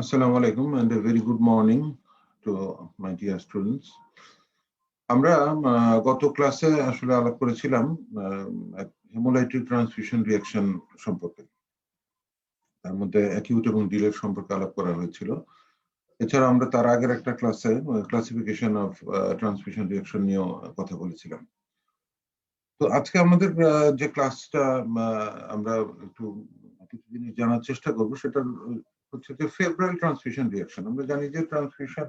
Assalamu alaikum and a very good morning to my dear students. আমরা গত ক্লাসে আসলে আলাপ করেছিলাম হেমোলাইটিক ট্রান্সফিউশন রিঅ্যাকশন সম্পর্কে। তার মধ্যে অ্যাকিউট এবং ডিলেট সম্পর্কে আলাপ করা হয়েছিল। এছাড়া আমরা তার আগের একটা ক্লাসে ক্লাসিফিকেশন অফ ট্রান্সফিউশন রিঅ্যাকশন নিয়ে কথা বলেছিলাম। তো আজকে আমাদের যে ক্লাসটা আমরা একটু কিছু জিনিস জানার চেষ্টা করব, সেটা হচ্ছে যে ফেব্রাইল ট্রান্সফিউশন রিঅ্যাকশন। আমরা জানি যে ট্রান্সফিউশন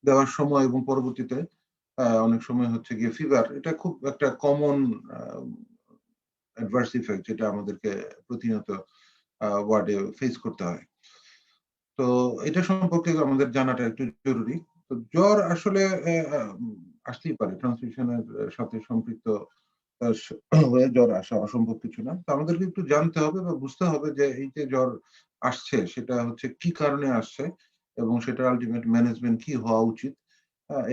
দেওয়ার সময় এবং পরবর্তীতে অনেক সময় হচ্ছে গিয়ে ফিভার, এটা খুব একটা কমন অ্যাডভার্স ইফেক্ট যেটা আমাদেরকে প্রতিনিয়ত ওয়ার্ডে ফেস করতে হয়। তো এটা সম্পর্কে আমাদের জানাটা একটু জরুরি। তো জ্বর আসলে আসতেই পারে, ট্রান্সফিউশনের সাথে সম্পৃক্ত হয়ে জ্বর আসা অসম্ভব কিছু না। তো আমাদেরকে একটু জানতে হবে বা বুঝতে হবে যে এই যে জ্বর আসছে সেটা হচ্ছে কি কারণে আসছে এবং সেটা আলটিমেট ম্যানেজমেন্ট কি হওয়া উচিত।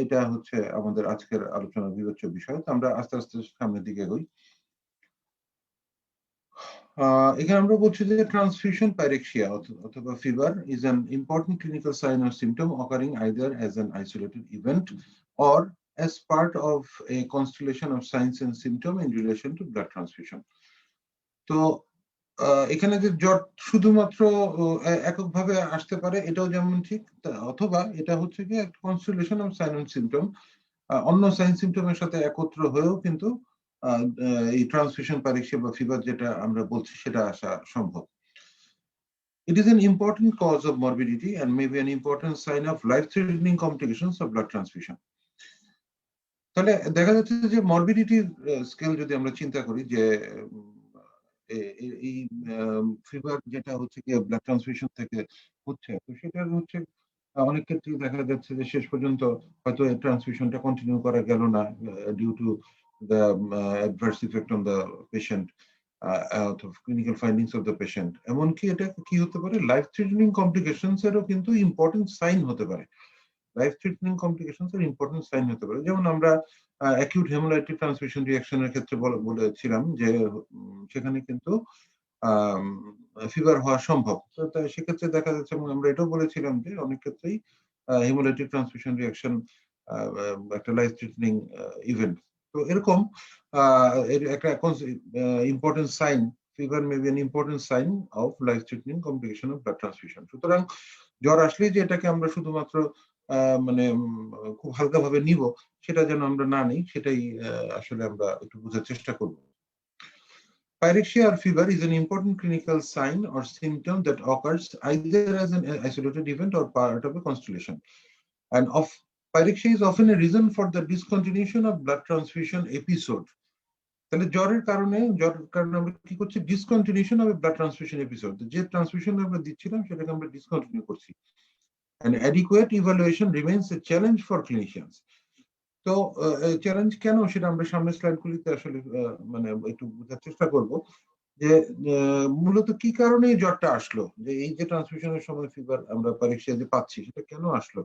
এটা হচ্ছে আমাদের আজকের আলোচনার বিবেচ্য বিষয়। তো আমরা আস্তে আস্তে সামনের দিকে এগোই। এখানে আমরা বলছি যে ট্রান্সফিউশন পাইরেক্সিয়া অথবা fever is an important clinical sign or symptom occurring either as an isolated event or as part of a constellation of signs and symptoms in relation to blood transfusion. তো এখানে যে জ্বর শুধুমাত্র এককভাবে আসতে পারে এটাও যেমন ঠিক, অথবা এটা হচ্ছে কি একটা constellation of sign and symptom, অন্য সাইন সিম্পটমের সাথে একত্র হয়েও কিন্তু এই ট্রান্সফিউশন পাইরেক্সিয়া বা ফিভার যেটা আমরা বলছি সেটা আসা সম্ভব। It is an important cause of morbidity and may be an important sign of life-threatening complications of blood transfusion. তাহলে দেখা যাচ্ছে যে মরবিডিটি স্কেল যদি আমরা চিন্তা করি যে এই ফিভার যেটা হচ্ছে কি ব্লাড ট্রান্সফিউশন থেকে হচ্ছে, তো সেটা হচ্ছে অনেক ক্ষেত্রে দেখা যাচ্ছে যে শেষ পর্যন্ত হয়তো এই ট্রান্সফিউশনটা কন্টিনিউ করা গেল না due to the adverse effect on the patient অথবা clinical findings of the patient. এমনকি এটা কি হতে পারে, লাইফ থ্রেটনিং কমপ্লিকেশনস এরও কিন্তু ইম্পর্টেন্ট সাইন হতে পারে। লাইফ থ্রেটনিং কমপ্লিকেশনস এর ইম্পর্টেন্ট সাইন হতে পারে। যেমন আমরা অ্যাকিউট হেমোলাইটিক ট্রান্সফিউশন রিঅ্যাকশনের ক্ষেত্রে বলেছিলাম যে সেখানে কিন্তু ফিভার হওয়া সম্ভব। তো সেক্ষেত্রে দেখা যাচ্ছে, এবং আমরা এটাও বলেছিলাম যে অনেক ক্ষেত্রেই হেমোলাইটিক ট্রান্সফিউশন রিঅ্যাকশন একটা লাইফ থ্রেটনিং ইভেন্ট। তো এরকম একটা important sign, fever may be an important sign of life threatening complication of blood transfusion. সুতরাং জ্বর আসলেই যে এটাকে আমরা শুধুমাত্র মানে খুব হালকাভাবে নিব সেটা যেন আমরা না নিই, সেটাই আসলে আমরা একটু বোঝার চেষ্টা করব। Pyrexia or fever is an important clinical sign or symptom that occurs either as an isolated event or part of a constellation. And pyrexia is often a reason for the discontinuation of blood transfusion episode. তাহলে জ্বরের কারণে আমরা কি করছি, discontinuation of blood transfusion episode. যে transfusion আমরা দিচ্ছিলাম সেটাকে আমরা ডিসকন্টিনিউ করছি। And adequate evaluation remains a challenge for clinicians. তো চ্যালেঞ্জ কেন সেটা আমরা সামনের স্লাইডগুলিতে আসলে মানে একটু বোঝার চেষ্টা করব যে মূলত কি কারণে এই জ্বরটা আসলো, যে এই যে ট্রান্সফিউশনের সময় ফিভার আমরা পাইরেক্সিয়া যে পাচ্ছি সেটা কেন আসলো,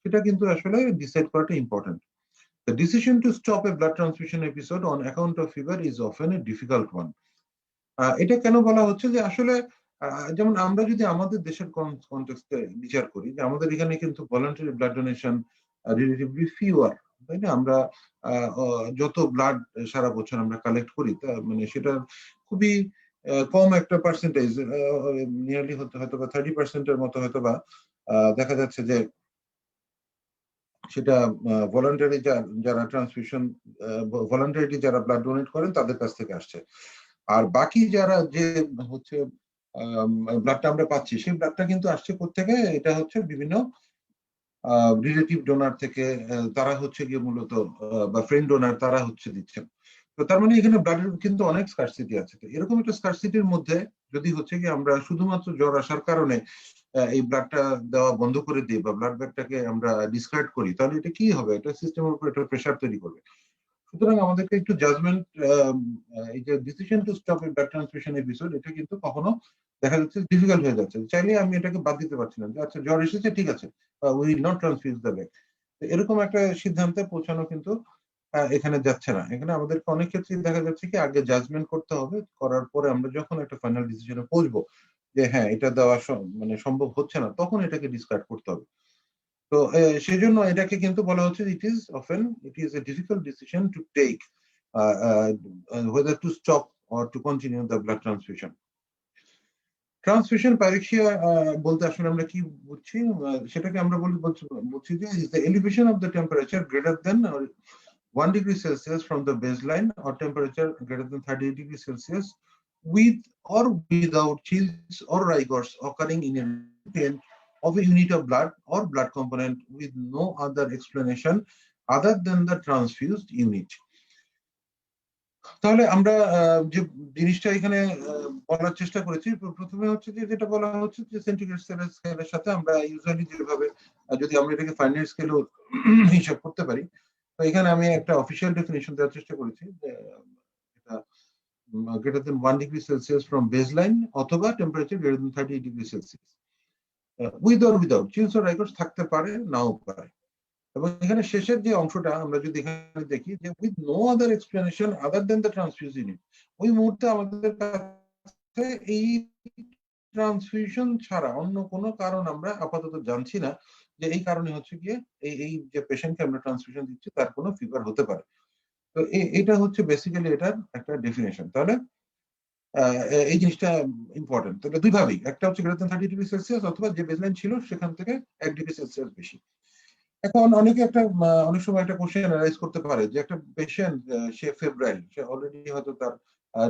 সেটা কিন্তু আসলে ডিসাইড করাটা important. The decision to stop a blood transfusion episode on account of fever is often a difficult one. এটা কেন বলা হচ্ছে যে আসলে যেমন আমরা যদি আমাদের দেশের কনটেক্সটে বিচার করি, যে আমাদের এখানে কিন্তু voluntary blood donation relatively fewer, তাই না? আমরা যত ব্লাড সারা বছর আমরা কালেক্ট করি তা মানে সেটা খুবই কম একটা পার্সেন্টেজ, নিয়ারলি হয়তো বা 30% এর মতো হয়তো বা দেখা যাচ্ছে যে সেটা ভলান্টারি যারা ট্রান্সফিউশন ভলান্টারিটি যারা ব্লাড ডোনেট করেন তাদের কাছ থেকে আসছে। আর বাকি যারা যে হচ্ছে ব্লাডটা আমরা পাচ্ছি সেই ব্লাডটা কিন্তু আসছে কোত্থেকে, এটা হচ্ছে বিভিন্ন রিলেটিভ ডোনার থেকে, তারা হচ্ছে গিয়ে মূলত বা ফ্রেন্ড ডোনার তারা হচ্ছে দিচ্ছেন। তো তার মানে এখানে ব্লাডের কিন্তু অনেক স্কারসিটি আছে। তো এরকম একটা স্কারসিটির মধ্যে যদি হচ্ছে কি আমরা শুধুমাত্র জ্বর আসার কারণে এই ব্লাডটা দেওয়া বন্ধ করে দিই বা ব্লাড ব্যাগটাকে আমরা ডিসকার্ড করি, তাহলে এটা কি হবে, এটা সিস্টেমের উপর একটা প্রেশার তৈরি করবে। সুতরাং আমাদেরকে একটু জাজমেন্ট, এই যে decision to stop blood transfusion episode, এটা কিন্তু কখনো দেখা যাচ্ছে ডিফিকাল্ট হয়ে যাচ্ছে। চাইলে আমি এটাকে বাদ দিতে পারছি না যে আচ্ছা জ্বর এসেছে, ঠিক আছে, will not transfuse the blood. এরকম একটা সিদ্ধান্তে পৌঁছানো কিন্তু এখানে যাচ্ছে না। এখানে আমাদেরকে অনেক ক্ষেত্রে দেখা যাচ্ছে কি আগে জাজমেন্ট করতে হবে, করার পরে আমরা যখন একটা ফাইনাল ডিসিশনে পৌঁছবো যে হ্যাঁ এটা দেওয়া মানে সম্ভব হচ্ছে না, তখন এটাকে ডিসকার্ড করতে হবে। তো সেজন্য এটাকে কিন্তু বলা হচ্ছে it is a difficult decision to take whether to stop or to continue the blood transfusion. Transfusion pyrexia বলতে আসলে আমরা কি বুঝছি, সেটাকে আমরা বলছি যে is the elevation of the temperature greater than 1 degree Celsius from the baseline or temperature greater than 38 degrees Celsius with or without chills or rigors occurring in a recipient of a unit of blood or blood component with no other explanation other than the transfused unit. তাহলে আমরা যে জিনিসটা এখানে বলার চেষ্টা করেছি, প্রথমে হচ্ছে যে যেটা বলা হচ্ছে যে সেন্টিগ্রেড স্কেলের সাথে আমরা ইউজুয়ালি যেভাবে যদি আমরা এটাকে ফারেনহাইট স্কেলও হিসাব করতে পারি, তো এখানে আমি একটা অফিসিয়াল ডেফিনিশন দেওয়ার চেষ্টা করেছি যে এটা greater than 1 degree Celsius from baseline অথবা temperature greater than 38 degree Celsius with or without chills or rigors থাকতে পারে, নাও পারে। এবং এখানে শেষের যে অংশটা আমরা যদি এখানে দেখি যে with no other explanation other than the transfuse unit, ওই মুহূর্তে আমাদের কাছে এই ট্রান্সফিউশন ছাড়া অন্য কোনো কারণ আমরা আপাতত জানছি না যে এই কারণে হচ্ছে গিয়ে এই যে পেশেন্টকে আমরা ট্রান্সফিউশন দিচ্ছি তার কোনো ফিভার হতে পারে। তো এটা হচ্ছে বেসিক্যালি এটার একটা ডেফিনেশন। তাহলে এই জিনিসটা ইম্পর্টেন্ট। তাহলে দুই ভাবেই, একটা হচ্ছে গ্রেটার দেন 30 ডিগ্রি সেলসিয়াস অথবা যে বেসলাইন ছিল সেখান থেকে 1 ডিগ্রি সেলসিয়াস বেশি। এখন অনেকে অনেক সময় একটা কোশ্চেন অ্যারাইজ করতে পারে যে একটা পেশেন্ট সে ফেব্রাইল, সে অলরেডি হয়তো তার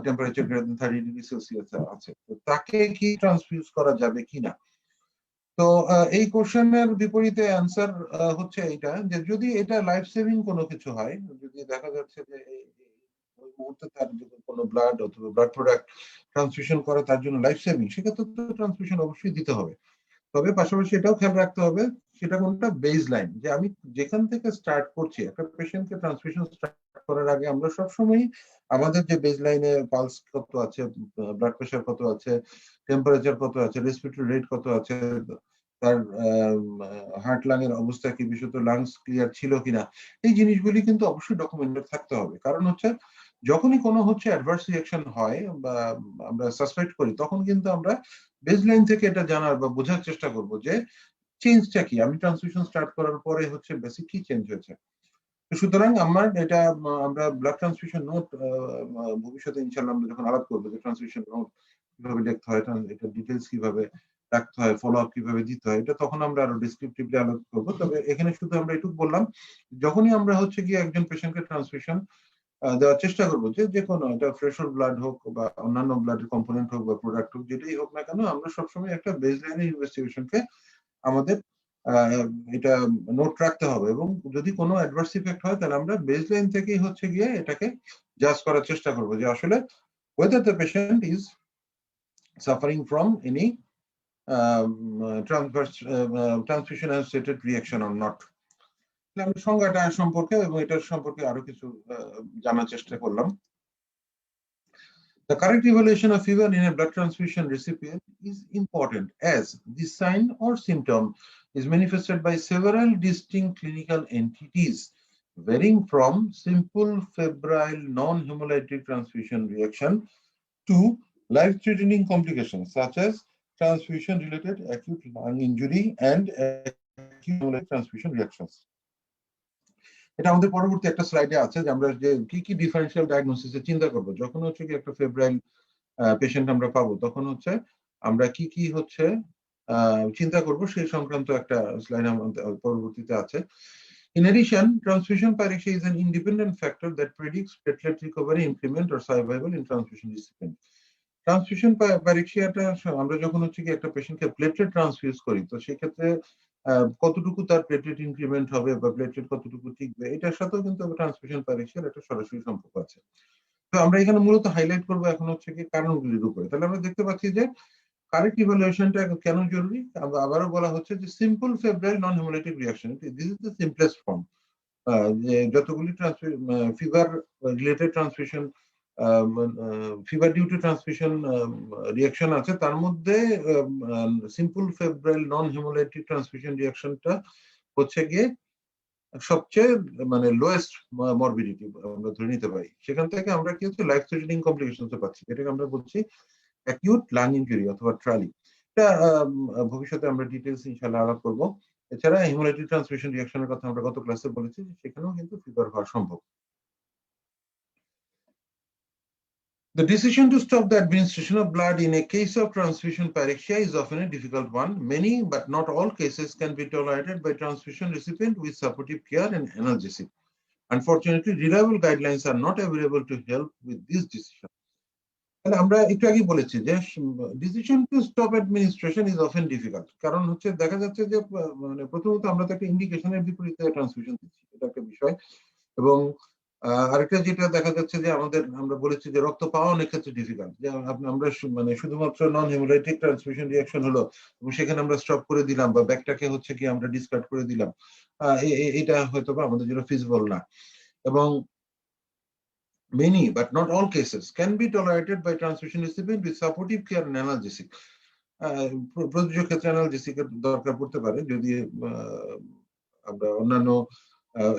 টেম্পারেচার গ্রেটার দেন 30 ডিগ্রি সেলসিয়াস আছে, তো তাকে কি ট্রান্সফিউজ করা যাবে কিনা। তো এই কোশ্চেনের বিপরীতে অ্যান্সার হচ্ছে এইটা যে যদি এটা লাইফ সেভিং কোনো কিছু হয়, যদি দেখা যাচ্ছে যে ওই মুহূর্তে তার কোনো ব্লাড অথবা ব্লাড প্রোডাক্ট ট্রান্সফিউশন করা তার জন্য লাইফ সেভিং, সেক্ষেত্রে তো ট্রান্সফিউশন অবশ্যই দিতে হবে। তবে পাশাপাশি এটাও খেয়াল রাখতে হবে সেটা কোনটা বেজ লাইন, যে আমি যেখান থেকে স্টার্ট করছি একটা পেশেন্টকে ট্রান্সফিউশন স্টার্ট করার আগে আমরা সবসময় আমাদের যে বেজ লাইনে পালস কত আছে, ব্লাড প্রেশার কত আছে, টেম্পারেচার কত আছে, রেসপিরেটরি রেট কত আছে, তার হার্ট লাং এর অবস্থা কি, বিশেষত লাংস ক্লিয়ার ছিল কিনা, এই জিনিসগুলি কিন্তু অবশ্যই ডকুমেন্টেড থাকতে হবে। কারণ হচ্ছে যখনই কোনো হচ্ছে অ্যাডভার্স রিঅ্যাকশন হয় বা আমরা সাসপেক্ট করি, তখন কিন্তু আমরা বেসলাইন থেকে এটা জানার বা বোঝার চেষ্টা করব যে চেঞ্জটা কি, আমি ট্রান্সফিউশন স্টার্ট করার পরে হচ্ছে বেসিক কি চেঞ্জ হয়েছে। সুতরাং আমার এটা আমরা ব্লাড ট্রান্সফিউশন নোট ভবিষ্যতে ইনশাআল্লাহ আমরা যখন আলাপ করবো যে ট্রান্সফিউশন নোট কিভাবে লিখতে হয়, এটা ডিটেলস কিভাবে রাখতে হয়, ফলো আপ কিভাবে দিতে হয়, এটা তখন আমরা আরো ডিসক্রিপটিভলি আলোচনা করবো। তবে এখানে শুধু আমরা এটুকু বললাম, যখনই আমরা হচ্ছে গিয়ে একজন পেশেন্টকে ট্রান্সফিউশন দেওয়ার চেষ্টা করবো, যে কোনো এটা ফ্রেশর ব্লাড হোক বা অন্যান্য ব্লাডের কম্পোনেন্ট হোক বা প্রোডাক্ট হোক, যেটাই হোক না কেন, আমরা সবসময় একটা বেসলাইনের ইনভেস্টিগেশনকে আমাদের এটা নোট রাখতে হবে। এবং যদি কোনো অ্যাডভার্স ইফেক্ট হয় তাহলে আমরা বেসলাইন থেকেই হচ্ছে গিয়ে এটাকে জাজ করার চেষ্টা করবো যে আসলে whether the patient is suffering from any transfusion associated reaction or not. আমি সংজ্ঞাটা সম্পর্কে এবং এটার সম্পর্কে আরো কিছু জানার চেষ্টা করলাম। The correct evaluation of fever in a blood transfusion recipient is important as this sign or symptom is manifested by several distinct clinical entities varying from simple febrile non-hemolytic transfusion reaction to life-threatening complications such as transfusion-related acute lung injury and acute hemolytic transfusion reactions. এটা আমাদের পরবর্তী একটা স্লাইডে আছে যে আমরা যে কি কি ডিফারেন্সিয়াল ডায়াগনোসিসে চিন্তা করব যখন হচ্ছে কি একটা ফেব্রাইল পেশেন্ট আমরা পাবো, তখন হচ্ছে আমরা কি কি হচ্ছে চিন্তা করব সেই সংক্রান্ত একটা স্লাইড আমাদের পরবর্তীতে আছে। In addition, transfusion pyrexia is an independent factor that predicts platelet recovery, increment or survival in transfusion recipient. Transfusion প্যারেক্সিয়াটা আমরা যখন হচ্ছে কি একটা পেশেন্টকে প্লেটলেট ট্রান্সফিউজ করি, তো সেক্ষেত্রে কতটুকু তার প্লেটলেট ইনক্রিমেন্ট হবে বা প্লেটলেট কতটুকু টিকবে, এটার সাথেও কিন্তু ট্রান্সফিউশন প্যারেক্সিয়ার একটা সরাসরি সম্পর্ক আছে। তো আমরা এখানে মূলত হাইলাইট করবো এখন হচ্ছে কি কারণগুলির উপরে। তাহলে আমরা দেখতে পাচ্ছি যে কারেক্ট ইভালুয়েশনটা কেন জরুরি, আবারও বলা হচ্ছে যে simple febrile non haemolytic reaction, this is the simplest form. যে যতগুলি fever related transfusion fever due to transmission reaction আছে, তার মধ্যে simple febrile non haemolytic transmission রিঅ্যাকশনটা হচ্ছে গিয়ে সবচেয়ে মানে লোয়েস্ট মরবিডিটি আমরা ধরে নিতে পারি। সেখান থেকে আমরা কি হচ্ছে লাইফ থ্রেটানিং কমপ্লিকেশনস পাচ্ছি, এটাকে আমরা বলছি অ্যাকিউট লাং ইনজুরি অথবা ট্রালি। এটা ভবিষ্যতে আমরা ডিটেলস ইনশাআল্লাহ আলাপ করব। এছাড়া হেমোলাইটিক ট্রান্সমিশন রিঅ্যাকশনের কথা আমরা গত ক্লাসে বলেছি যে সেখানেও কিন্তু ফিভার হওয়া সম্ভব। The decision to stop the administration of blood in a case of transfusion pyrexia is often a difficult one. Many, but not all cases can be tolerated by transfusion recipient with supportive care and analgesic. Unfortunately, reliable guidelines are not available to help with this decision. তাহলে আমরা একটু আগে বলেছি যে decision to stop administration is often difficult, কারণ হচ্ছে দেখা যাচ্ছে যে মানে প্রথমত আমরা তো একটা ইন্ডিকেশনের বিপরীতে ট্রান্সফিউশন দিচ্ছি, এটা একটা বিষয়। এবং আরেকটা যেটা দেখা যাচ্ছে যে আমরা বলেছি যে রক্ত পাওয়া অনেক ক্ষেত্রে ডিফিকাল্ট, যে আমরা মানে শুধুমাত্র নন হেমোলাইটিক ট্রান্সফিউশন রিঅ্যাকশন হলো এবং সেখানে আমরা স্টপ করে দিলাম বা ব্যাগটাকে হচ্ছে কি আমরা ডিসকার্ড করে দিলাম, এটা হয়তো বা আমাদের জন্য ফিজিবল না। এবং many, but not all cases, can be tolerated by transfusion recipient with supportive care and analgesic. প্রযোজ্য ক্ষেত্রে অ্যানালজেসিকের দরকার পড়তে পারে যদি আমরা অন্যান্য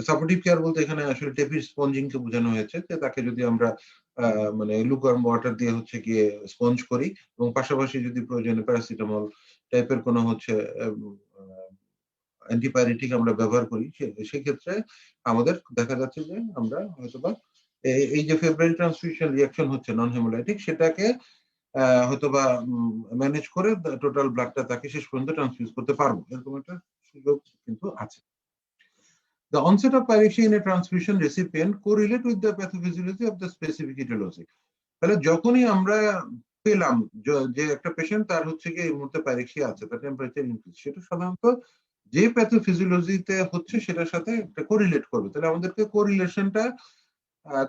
সাপোর্টিভ কেয়ার বলতে এখানে আসলে টেপিড স্পঞ্জিং কে বোঝানো হয়েছে, যে তাকে যদি আমরা মানে লুকওয়ার্ম ওয়াটার দিয়ে হচ্ছে গিয়ে স্পঞ্জ করি এবং পাশাপাশি যদি প্রয়োজনে প্যারাসিটামল টাইপের কোনো হচ্ছে অ্যান্টিপাইরেটিক আমরা ব্যবহার করি, সেক্ষেত্রে আমাদের দেখা যাচ্ছে যে আমরা হয়তোবা এই যে ফেব্রুয়ারি ট্রান্সফিউশন রিঅ্যাকশন হচ্ছে নন হেমোলাইটিক, সেটাকে হয়তোবা ম্যানেজ করে টোটাল ব্লাডটা তাকে শেষ পর্যন্ত ট্রান্সফিউজ করতে পারবো, এরকম একটা সুযোগ কিন্তু আছে। The onset of pyrexia in a transfusion recipient correlate with the pathophysiology of the specific etiology. তাহলে যখনই আমরা পেলাম যে একটা পেশেন্ট তার হচ্ছে কি এই মুহূর্তে পাইরেক্সিয়া আছে, তার টেম্পারেচার ইনক্রিজ, সেটা সাধারণত যে প্যাথোফিজিওলজিতে হচ্ছে সেটার সাথে একটা কোরিলেট করবে। তাহলে আমাদেরকে কোরিলেশনটা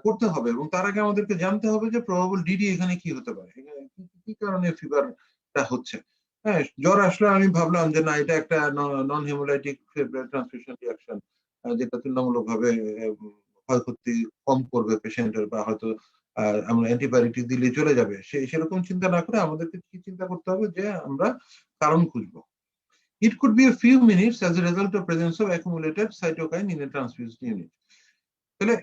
করতে হবে এবং তার আগে আমাদেরকে জানতে হবে যে প্রবাবল ডিডি এখানে কি হতে পারে, কি কারণে ফিভারটা হচ্ছে। হ্যাঁ, জ্বর আসলে আমি ভাবলাম যে না এটা একটা নন হেমোলাইটিক ফেব্রুয়ারি ট্রান্সফিউশন রিঅ্যাকশন, যেটা তুলনামূলকভাবে ক্ষয়ক্ষতি কম করবে পেশেন্টের, বা হয়তো আমরা অ্যান্টিবায়োটিক দিলে চলে যাবে, সেরকম চিন্তা না করে আমাদেরকে কি চিন্তা করতে হবে যে আমরা কারণ খুঁজবো। It could be a few minutes as a result of presence of accumulated cytokine in a transfused unit. তাহলে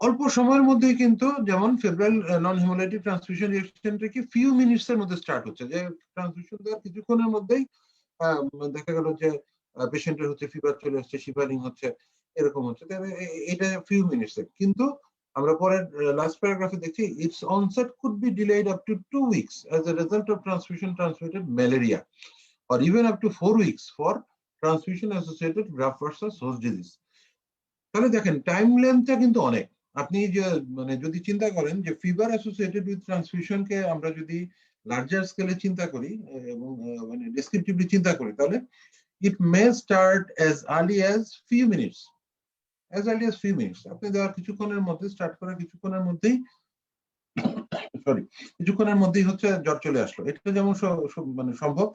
অল্প সময়ের মধ্যেই কিন্তু, যেমন ফেব্রাইল নন হেমোলাইটিক ট্রান্সফিউশন রিঅ্যাকশনটা কি ফিউ মিনিটস এর মধ্যে স্টার্ট হচ্ছে, যে ট্রান্সফিউশন দেওয়ার কিছুক্ষণের মধ্যেই দেখা গেল যে পেশেন্টের হচ্ছে ফিভার চলে আসছে, শিভারিং হচ্ছে, এরকম হচ্ছে। তাহলে এটা ফিউ মিনিটস এর, কিন্তু আমরা পরের লাস্ট প্যারাগ্রাফে দেখছি it's onset could be delayed up to 2 weeks as a result of transfusion transmitted malaria or even up to 4 weeks for transfusion associated graft versus host disease. তাহলে দেখেন টাইম লেন্থটা কিন্তু অনেক। আপনি যে মানে যদি চিন্তা করেন যে ফিভার অ্যাসোসিয়েটেড উইথ ট্রান্সফিউশনকে আমরা যদি লার্জার স্কেলে চিন্তা করি এবং মানে ডেসক্রিপটিভলি চিন্তা করি, তাহলে it may start as early as few minutes, আপনি দেওয়ার কিছুক্ষণের মধ্যে স্টার্ট করা কিছুক্ষণের মধ্যেই কিছুক্ষণের মধ্যেই হচ্ছে জ্বর চলে আসলো, এটা যেমন মানে সম্ভব।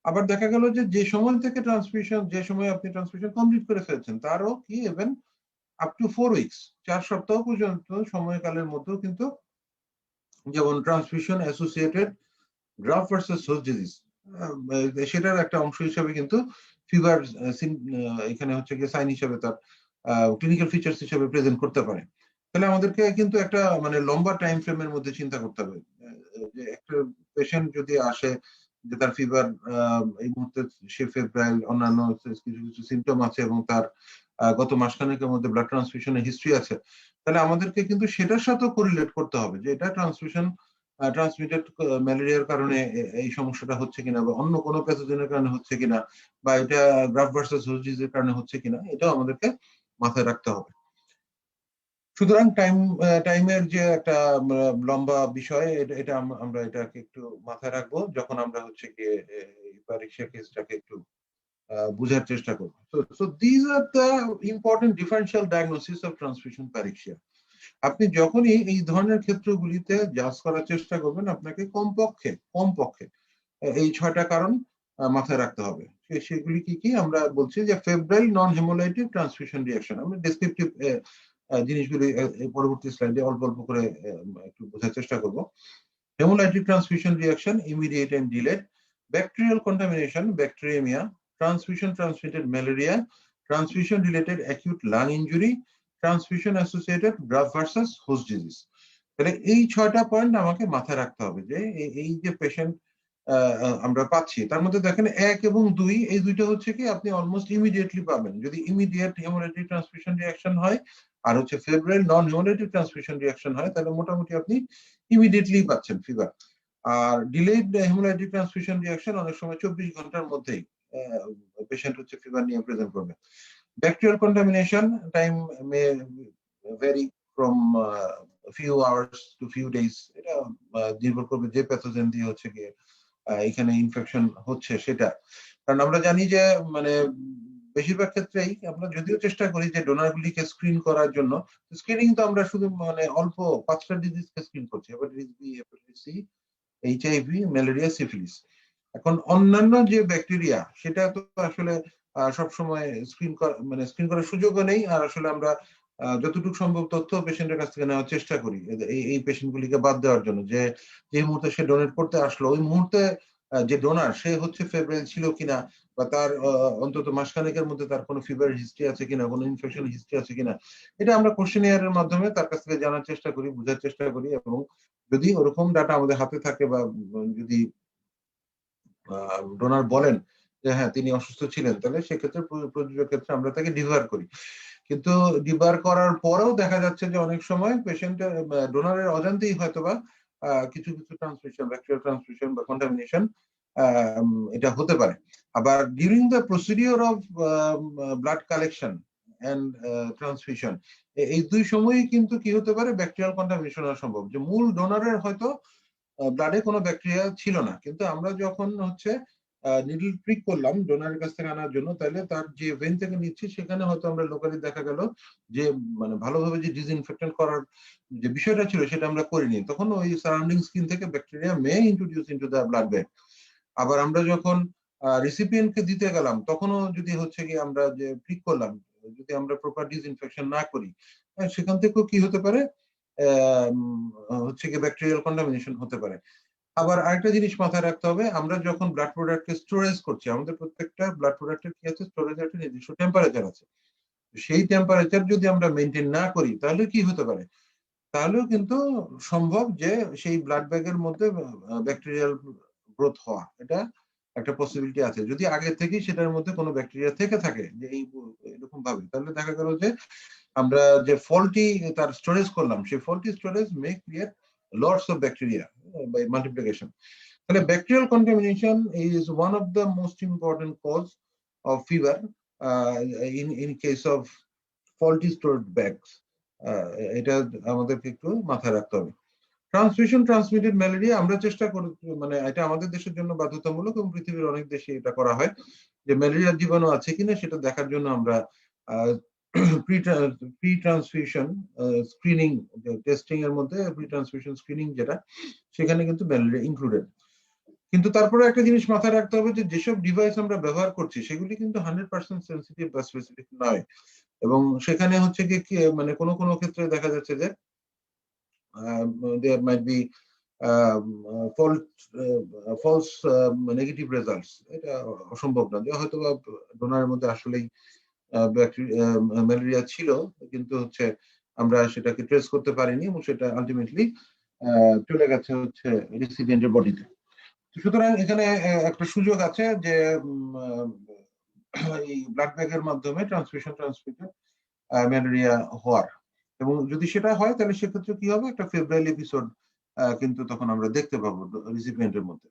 আবার দেখা গেল যে সময় থেকে ট্রান্সফিউশন, যে সময় আপনি ট্রান্সফিউশন কমপ্লিট করে ফেলছেন, তারও কি ইভেন আপ টু 4 weeks 4 সপ্তাহ পর্যন্ত সময়কালের মধ্যেও কিন্তু, যেমন transfusion associated graft versus host disease, সেটার একটা অংশ হিসাবে কিন্তু ফিভার এখানে হচ্ছে গিয়ে সাইন হিসাবে তার ক্লিনিক্যাল ফিচার্স হিসাবে প্রেজেন্ট করতে পারে। তাহলে আমাদেরকে কিন্তু একটা মানে লম্বা টাইম ফ্রেমের মধ্যে চিন্তা করতে হবে, যে একটা পেশেন্ট যদি আসে যে তার ফিভার এই মুহূর্তে সে ফেব্রাইল, অন্যান্য কিছু কিছু সিমটম আছে এবং তার গত মাসখানেকের মধ্যে ব্লাড ট্রান্সফিউশনের হিস্ট্রি আছে, তাহলে আমাদেরকে কিন্তু সেটার সাথেও কোরিলেট করতে হবে যে এটা ট্রান্সফিউশন ট্রান্সমিটেড ম্যালেরিয়ার কারণে এই সমস্যাটা হচ্ছে কিনা, বা অন্য কোনো প্যাথোজেনের কারণে হচ্ছে কিনা, বা এটা গ্রাফট ভার্সাস হোস্ট ডিজিজের কারণে হচ্ছে কিনা, এটাও আমাদেরকে মাথায় রাখতে হবে। সুতরাং টাইমের যে একটা লম্বা বিষয়, এটা আমরা এটাকে একটু মাথায় রাখবো যখন আমরা হচ্ছে গিয়ে পরীক্ষা কেসটাকে একটু বুঝার চেষ্টা করবো। So these are the important differential diagnosis of transfusion pyrexia. আপনি যখনই এই ধরনের ক্ষেত্রগুলিতে জাজ করার চেষ্টা করবেন, আপনাকে কমপক্ষে এই 6টা কারণ মাথায় রাখতে হবে। সেগুলি কি কি আমরা বলছি যে febrile non haemolytic transfusion reaction, আমরা ডেসক্রিপটিভ জিনিসগুলি পরবর্তী স্লাইডে অল্প অল্প করে একটু বোঝার চেষ্টা করব। Haemolytic transfusion reaction immediate and delayed, bacterial contamination bacteraemia, transfusion transmitted malaria, transfusion related acute lung injury, transfusion associated graft versus host disease. তাহলে এই 6টা পয়েন্ট আমাকে মাথায় রাখতে হবে যে এই যে পেশেন্ট আমরা পাচ্ছি তার মধ্যে দেখেন 1 এবং 2 এই দুইটা হচ্ছে কি আপনি অলমোস্ট ইমিডিয়েটলি পাবেন যদি ইমিডিয়েট হেমোরাইটিক ট্রান্সফিউশন রিঅ্যাকশন হয় আর হচ্ছে ফেব্রাইল নন হেমোরাইটিক ট্রান্সফিউশন রিঅ্যাকশন হয় তাহলে মোটামুটি আপনি ইমিডিয়েটলি পাচ্ছেন ফিভার। আর ডিলেড হেমোরাইটিক ট্রান্সফিউশন রিঅ্যাকশন অনেক সময় 24 ঘন্টার মধ্যেই পেশেন্ট হচ্ছে ফিভার নিয়ে প্রেজেন্ট করবে। Bacterial contamination time may vary from few hours to few days, এটা নির্ভর করবে যে প্যাথোজেন দিয়ে হচ্ছে গিয়ে এখানে ইনফেকশন হচ্ছে সেটা। কারণ আমরা জানি যে মানে বেশিরভাগ ক্ষেত্রেই আমরা যদিও চেষ্টা করি যে ডোনারগুলিকে স্ক্রিন করার জন্য, স্ক্রিনিং তো আমরা শুধু মানে অল্প 5টা ডিজিজকে স্ক্রিন করছি, hepatitis B, hepatitis C, HIV, malaria, syphilis. এখন অন্যান্য যে ব্যাকটেরিয়া সেটা তো আসলে সবসময় স্ক্রিন করার সুযোগও নেই। আর আসলে আমরা যতটুকু সম্ভব তথ্য পেশেন্টের কাছ থেকে নেওয়ার চেষ্টা করি এই পেশেন্টগুলিকে বাদ দেওয়ার জন্য, যে মুহূর্তে সে ডোনেট করতে আসলো ওই মুহূর্তে যে ডোনার সে হচ্ছে ফেব্রাইল ছিল কিনা, বা তার অন্তত মাসখানেকের মধ্যে তার কোনো ফিভার হিস্ট্রি আছে কিনা, কোনো ইনফেকশন হিস্ট্রি আছে কিনা, এটা আমরা কোশ্চেনিয়ারের মাধ্যমে তার কাছ থেকে জানার চেষ্টা করি, বোঝার চেষ্টা করি। এবং যদি ওরকম ডাটা আমাদের হাতে থাকে বা যদি ডোনার বলেন যে হ্যাঁ তিনি অসুস্থ ছিলেন, তাহলে সেক্ষেত্রে প্রযোজ্য ক্ষেত্রে আমরা তাকে ডিভার করি। কিন্তু ডিবার করার পরেও দেখা যাচ্ছে যে অনেক সময় পেশেন্টের ডোনারের অজান্তেই হয়তোবা কিছু কিছু ট্রান্সমিশন, ব্যাকটেরিয়াল ট্রান্সমিশন বা কন্টামিনেশন এটা হতে পারে। আবার during the procedure of blood collection and transmission, এই দুই সময়ই কিন্তু কি হতে পারে ব্যাকটেরিয়াল কন্টামিনেশন হওয়া সম্ভব। যে মূল ডোনারের হয়তো ব্লাডে কোনো ব্যাকটেরিয়া ছিল না, কিন্তু আমরা যখন হচ্ছে নিডল প্রিক করলাম ডোনারের কাছ থেকে আনার জন্য, তাহলে তার যে ভেন থেকে নিচ্ছি সেখানে হয়তো আমরা লোকালি দেখা গেল যে মানে ভালোভাবে যে ডিসইনফেক্টেন্ট করার যে বিষয়টা ছিল সেটা আমরা করিনি, তখন ওই সারাউন্ডিং স্কিন থেকে bacteria May introduce into the blood bag. আবার আমরা যখন রিসিপিয়েন্টকে দিতে গেলাম তখনও যদি হচ্ছে কি আমরা যে প্রিক করলাম, যদি আমরা প্রপার ডিসইনফেকশন না করি, সেখান থেকেও কি হতে পারে হচ্ছে কি ব্যাকটেরিয়াল কন্টামিনেশন হতে পারে। আবার আরেকটা জিনিস মাথায় রাখতে হবে, আমরা যখন ব্লাড প্রোডাক্টকে স্টোরেজ করছি, আমাদের প্রত্যেকটা ব্লাড প্রোডাক্টের কি আছে, স্টোরেজের একটা নির্দিষ্ট টেম্পারেচার আছে। সেই টেম্পারেচার যদি আমরা মেনটেন না করি তাহলে কি হতে পারে, তাহলেও কিন্তু সম্ভব যে সেই ব্লাড ব্যাগের মধ্যে ব্যাকটেরিয়াল গ্রোথ হওয়া, এটা একটা পসিবিলিটি আছে। যদি আগে থেকেই সেটার মধ্যে কোনো ব্যাকটেরিয়া থেকে থাকে যে এরকম ভাবে, তাহলে দেখা গেল যে আমরা যে ফল্টি তার স্টোরেজ করলাম সেই faulty storage may create lots of bacteria by multiplication. তাহলে bacterial contamination is one of the most important cause of fever in case of faulty stored bags. এটা আমাদেরকে একটু মাথায় রাখতে হবে। ট্রান্সমিশন ট্রান্সমিটেড ম্যালেরিয়া আমরা চেষ্টা করি, মানে এটা আমাদের দেশের জন্য বাধ্যতামূলক এবং পৃথিবীর অনেক দেশে এটা করা হয়, যে ম্যালেরিয়ার জীবাণু আছে কিনা সেটা দেখার জন্য আমরা প্রি ট্রান্সফিউশন স্ক্রিনিং টেস্টিং এর মধ্যে প্রি ট্রান্সফিউশন স্ক্রিনিং যেটা, সেখানে কিন্তু ম্যালেরিয়া ইনক্লুডেড। কিন্তু তারপরে একটা জিনিস মাথায় রাখতে হবে যে যেসব ডিভাইস আমরা ব্যবহার করছি সেগুলি কিন্তু 100% সেন্সিটিভ বা স্পেসিফিক নয়, এবং সেখানে হচ্ছে কি মানে কোনো কোনো ক্ষেত্রে দেখা যাচ্ছে যে there might be false negative results, এটা অসম্ভব না যে হয়তো ডোনারের মধ্যে আসলেই ম্যালেরিয়া ছিল, কিন্তু হচ্ছে আমরা সেটাকে ট্রেস করতে পারিনি এবং সেটা আলটিমেটলি চলে গেছে হচ্ছে রিসিপিয়েন্টের বডিতে। সুতরাং এখানে একটা সুযোগ আছে যে এই ব্লাড ব্যাগের মাধ্যমে ট্রান্সমিটেড ম্যালেরিয়া হওয়ার, এবং যদি সেটা হয় তাহলে সেক্ষেত্রে কি হবে, একটা ফেব্রাইল এপিসোড কিন্তু তখন আমরা দেখতে পাবো রিসিপিয়েন্টের মধ্যে।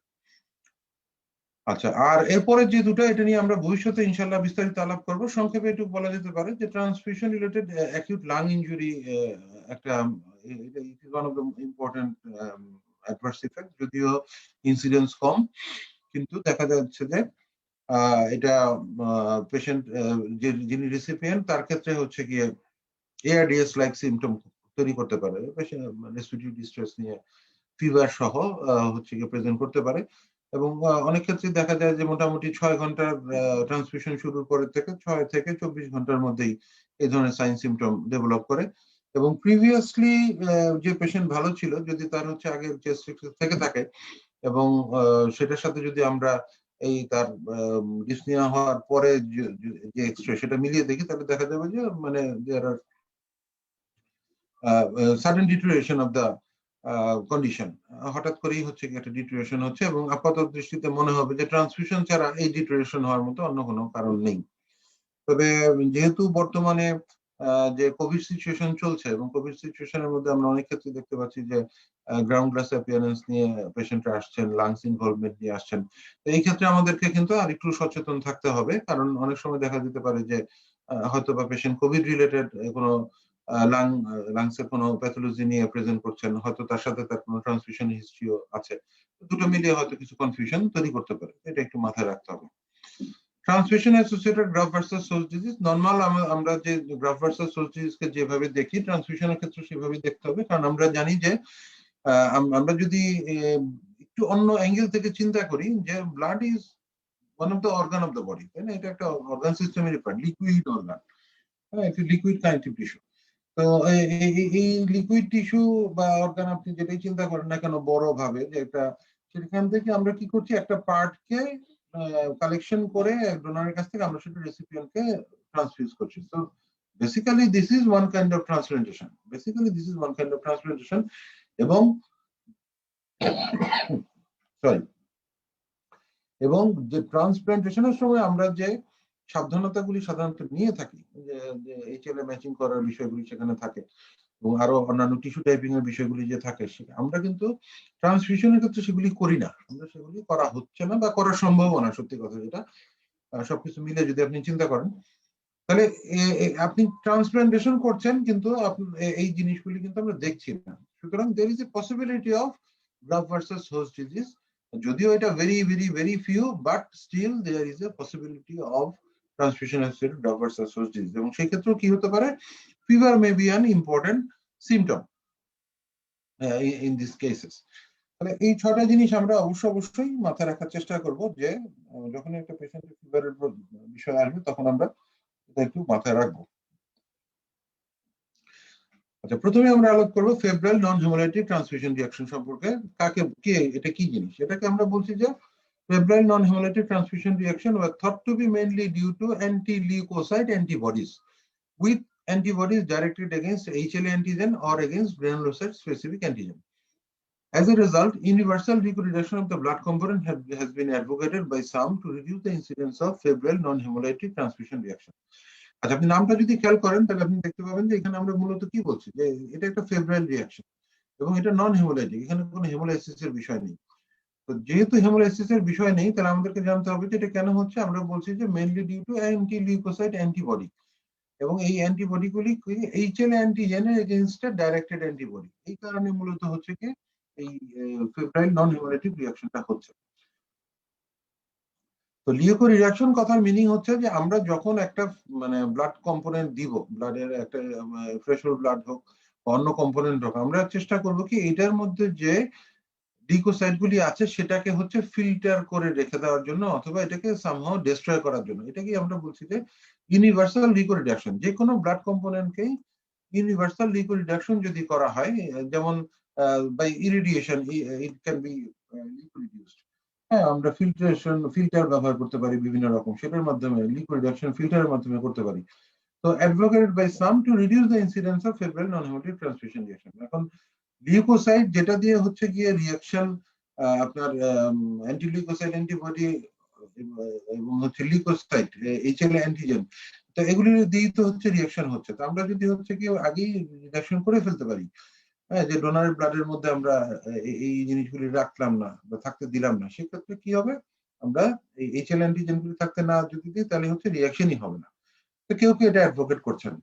আচ্ছা, আর এরপরে যে দুটো, এটা নিয়ে আমরা ভবিষ্যতে ইনশাআল্লাহ বিস্তারিত আলাপ করব। সংক্ষেপে একটু বলা যেতে পারে যে transfusion related acute lung injury একটা it is one of the important adverse effect, যদিও ইনসিডেন্স কম, কিন্তু দেখা যাচ্ছে যে এটা পেশেন্ট যিনি রিসিপিয়েন্ট তার ক্ষেত্রে হচ্ছে গিয়ে ARDS লাইক সিমটম তৈরি করতে পারে, রেসপিরেটরি ডিস্ট্রেস নিয়ে ফিভার সহ হচ্ছে গিয়ে প্রেজেন্ট করতে পারে। এবং অনেক ক্ষেত্রে দেখা যায় যে মোটামুটি 6 ঘন্টার ট্রান্সমিশন শুরুর পরে থেকে 6 থেকে 24 ঘন্টার মধ্যেই এই ধরনের সাইন সিমটম ডেভেলপ করে। এবং প্রিভিয়াসলি যে পেশেন্ট ভালো ছিল, যদি তার হচ্ছে আগে চেস্ট থেকে থাকে এবং সেটার সাথে যদি আমরা এই তার ডিসনিয়া হওয়ার পরে যে এক্সরে সেটা মিলিয়ে দেখি, তাহলে দেখা যাবে যে মানে দেয়ার আর sudden deterioration of the condition, হঠাৎ করেই হচ্ছে কি একটা ডিটোরিয়েশন হচ্ছে এবং আপাত দৃষ্টিতে মনে হবে যে ট্রান্সফিউশন ছাড়া এই ডিটোরিয়েশন হওয়ার মতো অন্য কোনো কারণ নেই। তবে যেহেতু বর্তমানে যে কোভিড সিচুয়েশন চলছে এবং কোভিড সিচুয়েশনের মধ্যে আমরা অনেক ক্ষেত্রে দেখতে পাচ্ছি যে গ্রাউন্ড গ্লাস অ্যাপিয়ারেন্স নিয়ে পেশেন্টরা আসছেন, লাংস ইনভলভমেন্ট নিয়ে আসছেন। তো এই ক্ষেত্রে আমাদেরকে কিন্তু আরেকটু সচেতন থাকতে হবে, কারণ অনেক সময় দেখা যেতে পারে যে হয়তো বা পেশেন্ট কোভিড রিলেটেড কোনো লাংসের কোনো প্যাথোলজি নিয়ে প্রেজেন্ট করছেন, হয়তো তার সাথে তার কোনো ট্রান্সমিশন হিস্ট্রিও আছে। দুটো মিলিয়ে হয়তো কিছু কনফিউশন তৈরি করতে পারে, এটা একটু মাথায় রাখতে হবে। Transmission associated graft versus source disease, normal আমরা যে গ্রাফ ভার্সাস সোর্স ডিজিজকে যেভাবে দেখি ট্রান্সমিশনের ক্ষেত্রে সেভাবেই দেখতে হবে, কারণ আমরা জানি যে আমরা যদি একটু অন্য অ্যাঙ্গেল থেকে চিন্তা করি যে blood is one of the organ of the body, তাই না? এটা একটা অর্গান সিস্টেমের পার্ট, লিকুইড অর্গান, হ্যাঁ, একটু লিকুইড কানেক্টিভ টিস্যু। তো এই লিকুইড টিস্যু বা অর্গান আপনি যেটাই চিন্তা করেন না কেন বড় ভাবে, যে একটা সেখান থেকে আমরা কি করছি, একটা পার্টকে কালেকশন করে ডোনারের কাছ থেকে আমরা সেটা রেসিপিয়েন্টকে ট্রান্সফিউজ করছি। তো basically this is one kind of transplantation, এবং সরি, এবং যে ট্রান্সপ্লান্টেশনের সময় আমরা যে সাবধানতাগুলি সাধারণত নিয়ে থাকি, যে এইচএলএ ম্যাচিং করার বিষয়গুলি সেখানে থাকে এবং আরো অন্যান্য টিস্যু টাইপিং এর বিষয়গুলি যে থাকে, আমরা কিন্তু ট্রান্সফিউশনের ক্ষেত্রে সেগুলি করি না, আমরা সেগুলি করা হচ্ছে না বা করা সম্ভব না, সত্যি কথা যেটা। সবকিছু মিলে যদি আপনি চিন্তা করেন, তাহলে আপনি ট্রান্সপ্লান্টেশন করছেন কিন্তু এই জিনিসগুলি কিন্তু আমরা দেখছি না। সুতরাং there is a possibility of graft versus host disease, যদিও এটা very very very few, but still there is a possibility of transmission associated graft versus host disease. এবং সেই ক্ষেত্রেও কি হতে পারে, fever may be an important symptom in this cases. তাহলে এই 6টা জিনিস আমরা অবশ্যই মাথায় রাখার চেষ্টা করব, যে যখন একটা পেশেন্টের ফিভারের বিষয় আসবে তখন আমরা এটা একটু মাথায় রাখবো। আচ্ছা, প্রথমে আমরা আলোক করব febrile non haemolytic transfusion reaction সম্পর্কে। এটা কি জিনিস? এটাকে আমরা বলছি যে febrile non-hemolytic transfusion reaction were thought to be mainly due to anti-leukocyte antibodies with antibodies directed against HLA antigen or against granulocyte specific antigen. As a result, universal reduction of the blood component has been advocated by some to reduce the incidence of febrile non-hemolytic transfusion reaction. আচ্ছা, আপনি নামটা যদি খেয়াল করেন তাহলে আপনি দেখতে পাবেন যে এখানে আমরা মূলত কি বলছি, যে এটা একটা ফেব্রাইল রিঅ্যাকশন এবং এটা নন হেমোলাইটিক, এখানে কোনো হেমোলাইসিস এর বিষয় নেই। তো যেহেতু হেমোলাইসিস এর বিষয় নেই, তাহলে আমাদেরকে জানতে হবে যে এটা কেন হচ্ছে। আমরা বলছি যে mainly due to anti leucocyte antibody, এবং এই অ্যান্টিবডি গুলি এইচএলএ অ্যান্টিজেনের এগেইনস্টে ডাইরেক্টেড অ্যান্টিবডি। এই কারণে মূলত হচ্ছে কি এই ফেব্রাইল নন হেমোলাইটিক রিঅ্যাকশনটা হচ্ছে। তো লিউকো রিডাকশন কথার মিনিং হচ্ছে যে আমরা যখন একটা মানে ব্লাড কম্পোনেন্ট দিব, ব্লাডের একটা ফ্রেশ ব্লাড হোক অন্য কম্পোনেন্ট হোক, আমরা চেষ্টা করব কি এটার মধ্যে যে লিউকোসাইট গুলি আছে সেটাকে হচ্ছে ফিল্টার করে রেখে দেওয়ার জন্য, অথবা এটাকে সামহাও ডিস্ট্রয় করার জন্য। এটাকে আমরা বলছি যে ইউনিভার্সাল লিউকো রিডাকশন। যে কোনো ব্লাড কম্পোনেন্টকেই ইউনিভার্সাল লিউকো রিডাকশন যদি করা হয়, যেমন by irradiation it can be leuko reduced. হ্যাঁ, আমরা ফিল্টার ব্যবহার করতে পারি বিভিন্ন রকম, সেটার মাধ্যমে লিকুইড রিডাকশন ফিল্টারের মাধ্যমে করতে পারি। তো advocated by some to reduce the incidence of febrile non haemolytic transfusion reaction. এখন লিউকোসাইট যেটা দিয়ে হচ্ছে গিয়ে রিঅ্যাকশন, আপনার অ্যান্টি লিউকোসাইট অ্যান্টিবডি এবং হচ্ছে লিউকোসাইট এইচএলএ অ্যান্টিজেন, তো এগুলি দিয়েই তো হচ্ছে রিঅ্যাকশন হচ্ছে। তো আমরা যদি হচ্ছে কি আগেই রিডাকশন করে ফেলতে পারি, হ্যাঁ, যে ডোনারের ব্লাডের মধ্যে আমরা এই জিনিসগুলি রাখলাম না বা থাকতে দিলাম না, সেক্ষেত্রে কি হবে, আমরা এই এইচএল অ্যান্টিজেন গুলি থাকতে না যদি দিই তাহলে হচ্ছে রিঅ্যাকশনই হবে না। তো কেউ এটা অ্যাডভোকেট করছেন।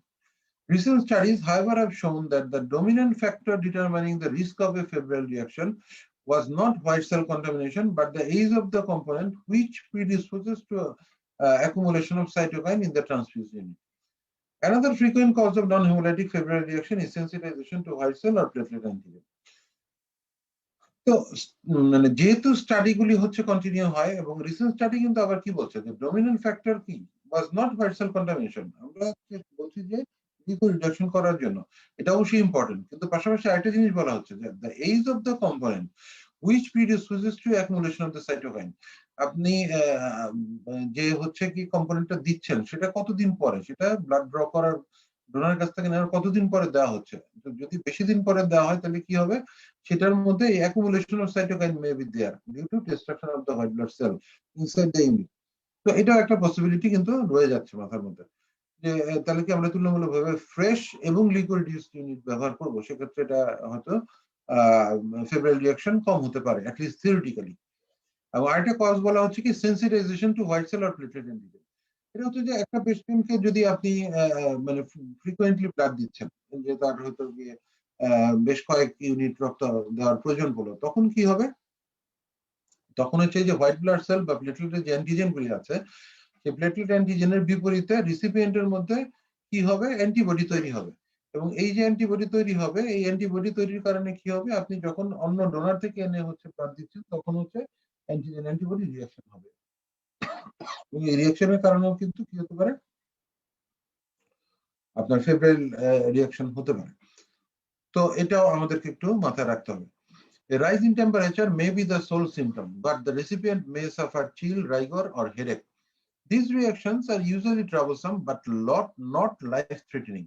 Recent studies, however, have shown that the dominant factor determining the risk of a febrile reaction was not white cell contamination, but the age of the component, which predisposes to accumulation of cytokine in the transfused unit. Another frequent cause of non-hemolytic febrile reaction is sensitization to white cell or platelet antigen. তো মানে যেহেতু study গুলি হচ্ছে continue হয়, এবং recent study কিন্তু আবার কি বলছে যে ডমিনেন্ট ফ্যাক্টর কি was not white cell contamination, আমরা বলছি যে লিউকো রিডাকশন করার জন্য, এটা অবশ্যই ইম্পর্টেন্ট, কিন্তু পাশাপাশি আরেকটা জিনিস বলা হচ্ছে যে the age of the component which predisposes to accumulation of the cytokine. আপনি যে হচ্ছে কি কম্পোনেন্টটা দিচ্ছেন সেটা কতদিন পরে, সেটা ব্লাড ড্র করার ডোনারের কাছ থেকে নেওয়ার কতদিন পরে দেওয়া হচ্ছে। যদি বেশি দিন পরে দেওয়া হয় তাহলে কি হবে, সেটার মধ্যে accumulation of cytokine may be there due to destruction of the white blood cell inside the unit. তো এটাও একটা পসিবিলিটি কিন্তু রয়ে যাচ্ছে মাথার মধ্যে, যে তাহলে কি আমরা তুলনামূলকভাবে ফ্রেশ এবং লিকুইড ইউনিট ব্যবহার করবো, সেক্ষেত্রে এটা হয়তো ফেব্রাইল রিঅ্যাকশন কম হতে পারে, অ্যাটলিস্ট থিওরিটিক্যালি। এবং আরেকটা কজ বলা হচ্ছে কি sensitisation to white cell or platelet antigen. এটা হচ্ছে যে একটা পেশেন্টকে যদি আপনি মানে ফ্রিকোয়েন্টলি ব্লাড দিচ্ছেন, যে তার হয়তো গিয়ে বেশ কয়েক ইউনিট রক্ত দেওয়ার প্রয়োজন পড়লো, তখন কি হবে, তখন হচ্ছে যে হোয়াইট ব্লাড সেল বা প্লেটলেটের যে অ্যান্টিজেন গুলি আছে, সেই প্লেটলেট অ্যান্টিজেনের বিপরীতে রিসিপিয়েন্টের মধ্যে কি হবে, অ্যান্টিবডি তৈরি হবে। এবং এই যে অ্যান্টিবডি তৈরি হবে, এই অ্যান্টিবডি তৈরির কারণে কি হবে, আপনি যখন অন্য ডোনার থেকে এনে হচ্ছে ব্লাড দিচ্ছেন, তখন হচ্ছে অ্যান্টিজেন অ্যান্টিবডি রিঅ্যাকশন হবে। এবং এই রিঅ্যাকশনের কারণেও কিন্তু কি হতে পারে, আপনার ফেব্রাইল রিঅ্যাকশন হতে পারে। তো এটাও আমাদেরকে একটু মাথায় রাখতে হবে। A rise in temperature may be the sole symptom, but the recipient may suffer chill, rigor, or headache. These reactions are usually troublesome but not life-threatening.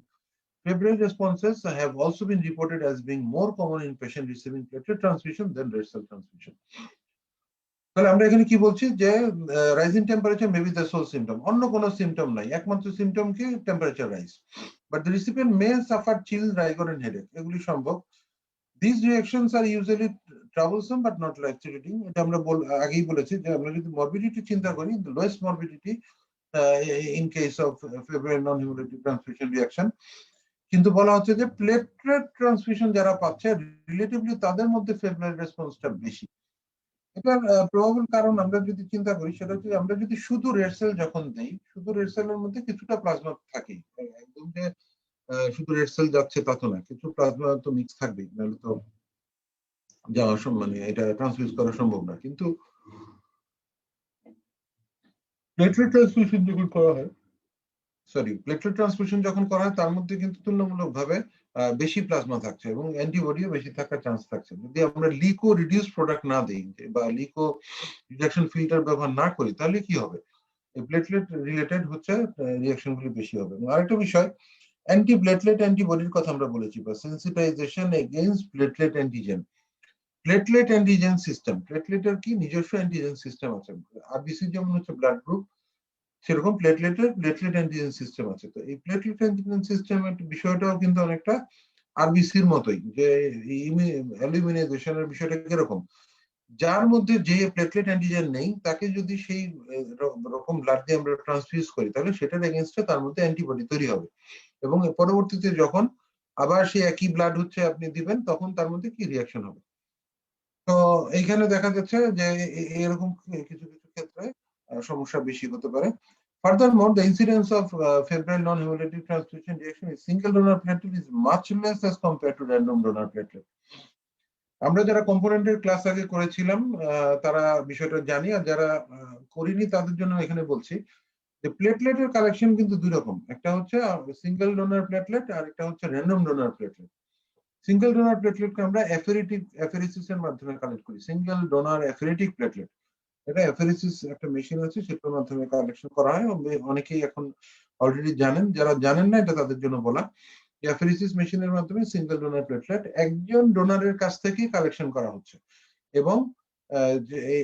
Febrile responses have also been reported as being more common in patients receiving platelet transfusion than red cell transfusion. তাহলে আমরা এখানে কি বলছি, যে rising temperature may be the sole symptom, অন্য কোনো symptom নাই, একমাত্র সিমটম কি temperature rise, but the recipient may suffer chill, rigor and headache, এগুলি সম্ভব। These reactions are usually troublesome but not life threatening. এটা আমরা আগেই বলেছি যে আমরা যদি মরবিডিটি চিন্তা করি, the lowest morbidity in case of febrile non-hemolytic transfusion reaction, কিন্তু বলা হচ্ছে যে প্লেটলেট ট্রান্সফিউশন যারা পাচ্ছে রিলেটিভলি তাদের মধ্যে ফেব্রাইল রেসপন্সটা বেশি। এটার প্রবাবল কারণ আমরা যদি চিন্তা করি, সেটা হচ্ছে আমরা যদি শুধু রেড সেল যখন দেই, শুধু রেড সেলের মধ্যে কিছুটা প্লাজমা থাকেই, একদম যে শুধু রেড সেল যাচ্ছে তা তো না, কিছু প্লাজমা তো মিক্স থাকবেই, নাহলে তো যাওয়া মানে এটা ট্রান্সফিউজ করা সম্ভব না। কিন্তু প্লেটলেট ট্রান্সফিউশন যখন করা হয়, প্লেটলেট ট্রান্সফিউশন যখন করা হয়, তার মধ্যে কিন্তু তুলনামূলকভাবে বেশি প্লাজমা থাকছে এবং অ্যান্টিবডিও বেশি থাকার চান্স থাকছে। যদি আমরা লিকো রিডিউস প্রোডাক্ট না দিই বা লিকো রিডাকশন ফিল্টার ব্যবহার না করি, তাহলে কি হবে, প্লেটলেট রিলেটেড হচ্ছে রিঅ্যাকশনগুলি বেশি হবে। এবং আরেকটা বিষয়, অ্যান্টি প্লেটলেট অ্যান্টিবডির কথা আমরা বলেছি, বা sensitisation against platelet antigen. Platelet antigen system, প্লেটলেটের কি নিজস্ব অ্যান্টিজেন সিস্টেম আছে, আরবিসি যেমন হচ্ছে ব্লাড গ্রুপ, সেরকম প্লেটলেট অ্যান্টিজেন সিস্টেম আছে। তো এই প্লেটলেট অ্যান্টিজেন সিস্টেমের বিষয়টাও কিন্তু অনেকটা আরবিসির মতোই, যে অ্যালুমিনাইজেশনের বিষয়টা কিরকম, যার মধ্যে যে প্লেটলেট অ্যান্টিজেন নেই, তাকে যদি সেই রকম ব্লাড দিয়ে আমরা ট্রান্সফিউজ করি, তাহলে সেটার এগেইনস্টে তার মধ্যে অ্যান্টিবডি তৈরি হবে, এবং পরবর্তীতে যখন আবার সেই একই ব্লাড হচ্ছে আপনি দিবেন, তখন তার মধ্যে কি রিঅ্যাকশন হবে। তো এইখানে দেখা যাচ্ছে যে এরকম কিছু কিছু ক্ষেত্রে সমস্যা বেশি হতে পারে। Furthermore, the incidence of febrile non-hemolytic transfusion reaction with single donor platelet is much less as compared to random donor platelet. আমরা যারা কম্পোনেন্টের ক্লাস আগে করেছিলাম তারা বিষয়টা জানি, আর যারা করিনি তাদের জন্য এখানে বলছি যে প্লেটলেটের কালেকশন কিন্তু দুই রকম, একটা হচ্ছে সিঙ্গেল ডোনার প্লেটলেট, আর একটা হচ্ছে random donor platelet. Single donor প্লেটলেটকে আমরা অ্যাফেরিসিসের মাধ্যমে কালেক্ট করি, সিঙ্গেল ডোনার অ্যাফেরিটিক প্লেটলেট। এটা অ্যাফেরিসিস একটা মেশিন আছে, সেটার মাধ্যমে কালেকশন করা হয়। অনেকেই এখন অলরেডি জানেন, যারা জানেন না এটা তাদের জন্য বলা, অ্যাফেরিসিস মেশিনের মাধ্যমে সিঙ্গেল ডোনার প্লেটলেট একজন ডোনারের কাছ থেকেই কালেকশন করা হচ্ছে, এবং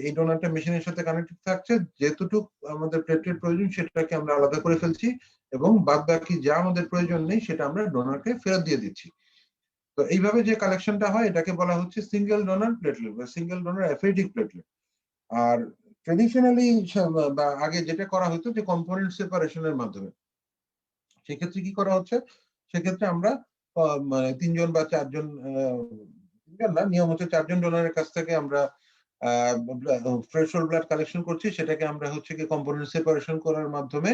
এই ডোনারটা মেশিনের সাথে কানেক্টেড থাকছে, যেতটুকু আমাদের প্লেটলেট প্রয়োজন সেটাকে আমরা আলাদা করে ফেলছি, এবং বাদ বাকি যা আমাদের প্রয়োজন নেই সেটা আমরা ডোনারকে ফেরত দিয়ে দিচ্ছি। তো এইভাবে যে কালেকশনটা হয় এটাকে বলা হচ্ছে সিঙ্গেল ডোনার প্লেটলেট বা সিঙ্গেল ডোনার অ্যাফেরিটিক প্লেটলেট। আর ট্রেডিশনালি বা আগে যেটা করা হতো যে কম্পোনেন্ট সেপারেশনের মাধ্যমে, সেক্ষেত্রে কি করা হচ্ছে, সেক্ষেত্রে আমরা মানে 3 জন বা 4 জন, 3 জন না, নিয়ম হচ্ছে 4 জন ডোনারের কাছ থেকে আমরা ফ্রেশ হোল ব্লাড কালেকশন করছি, সেটাকে আমরা হচ্ছে কি কম্পোনেন্ট সেপারেশন করার মাধ্যমে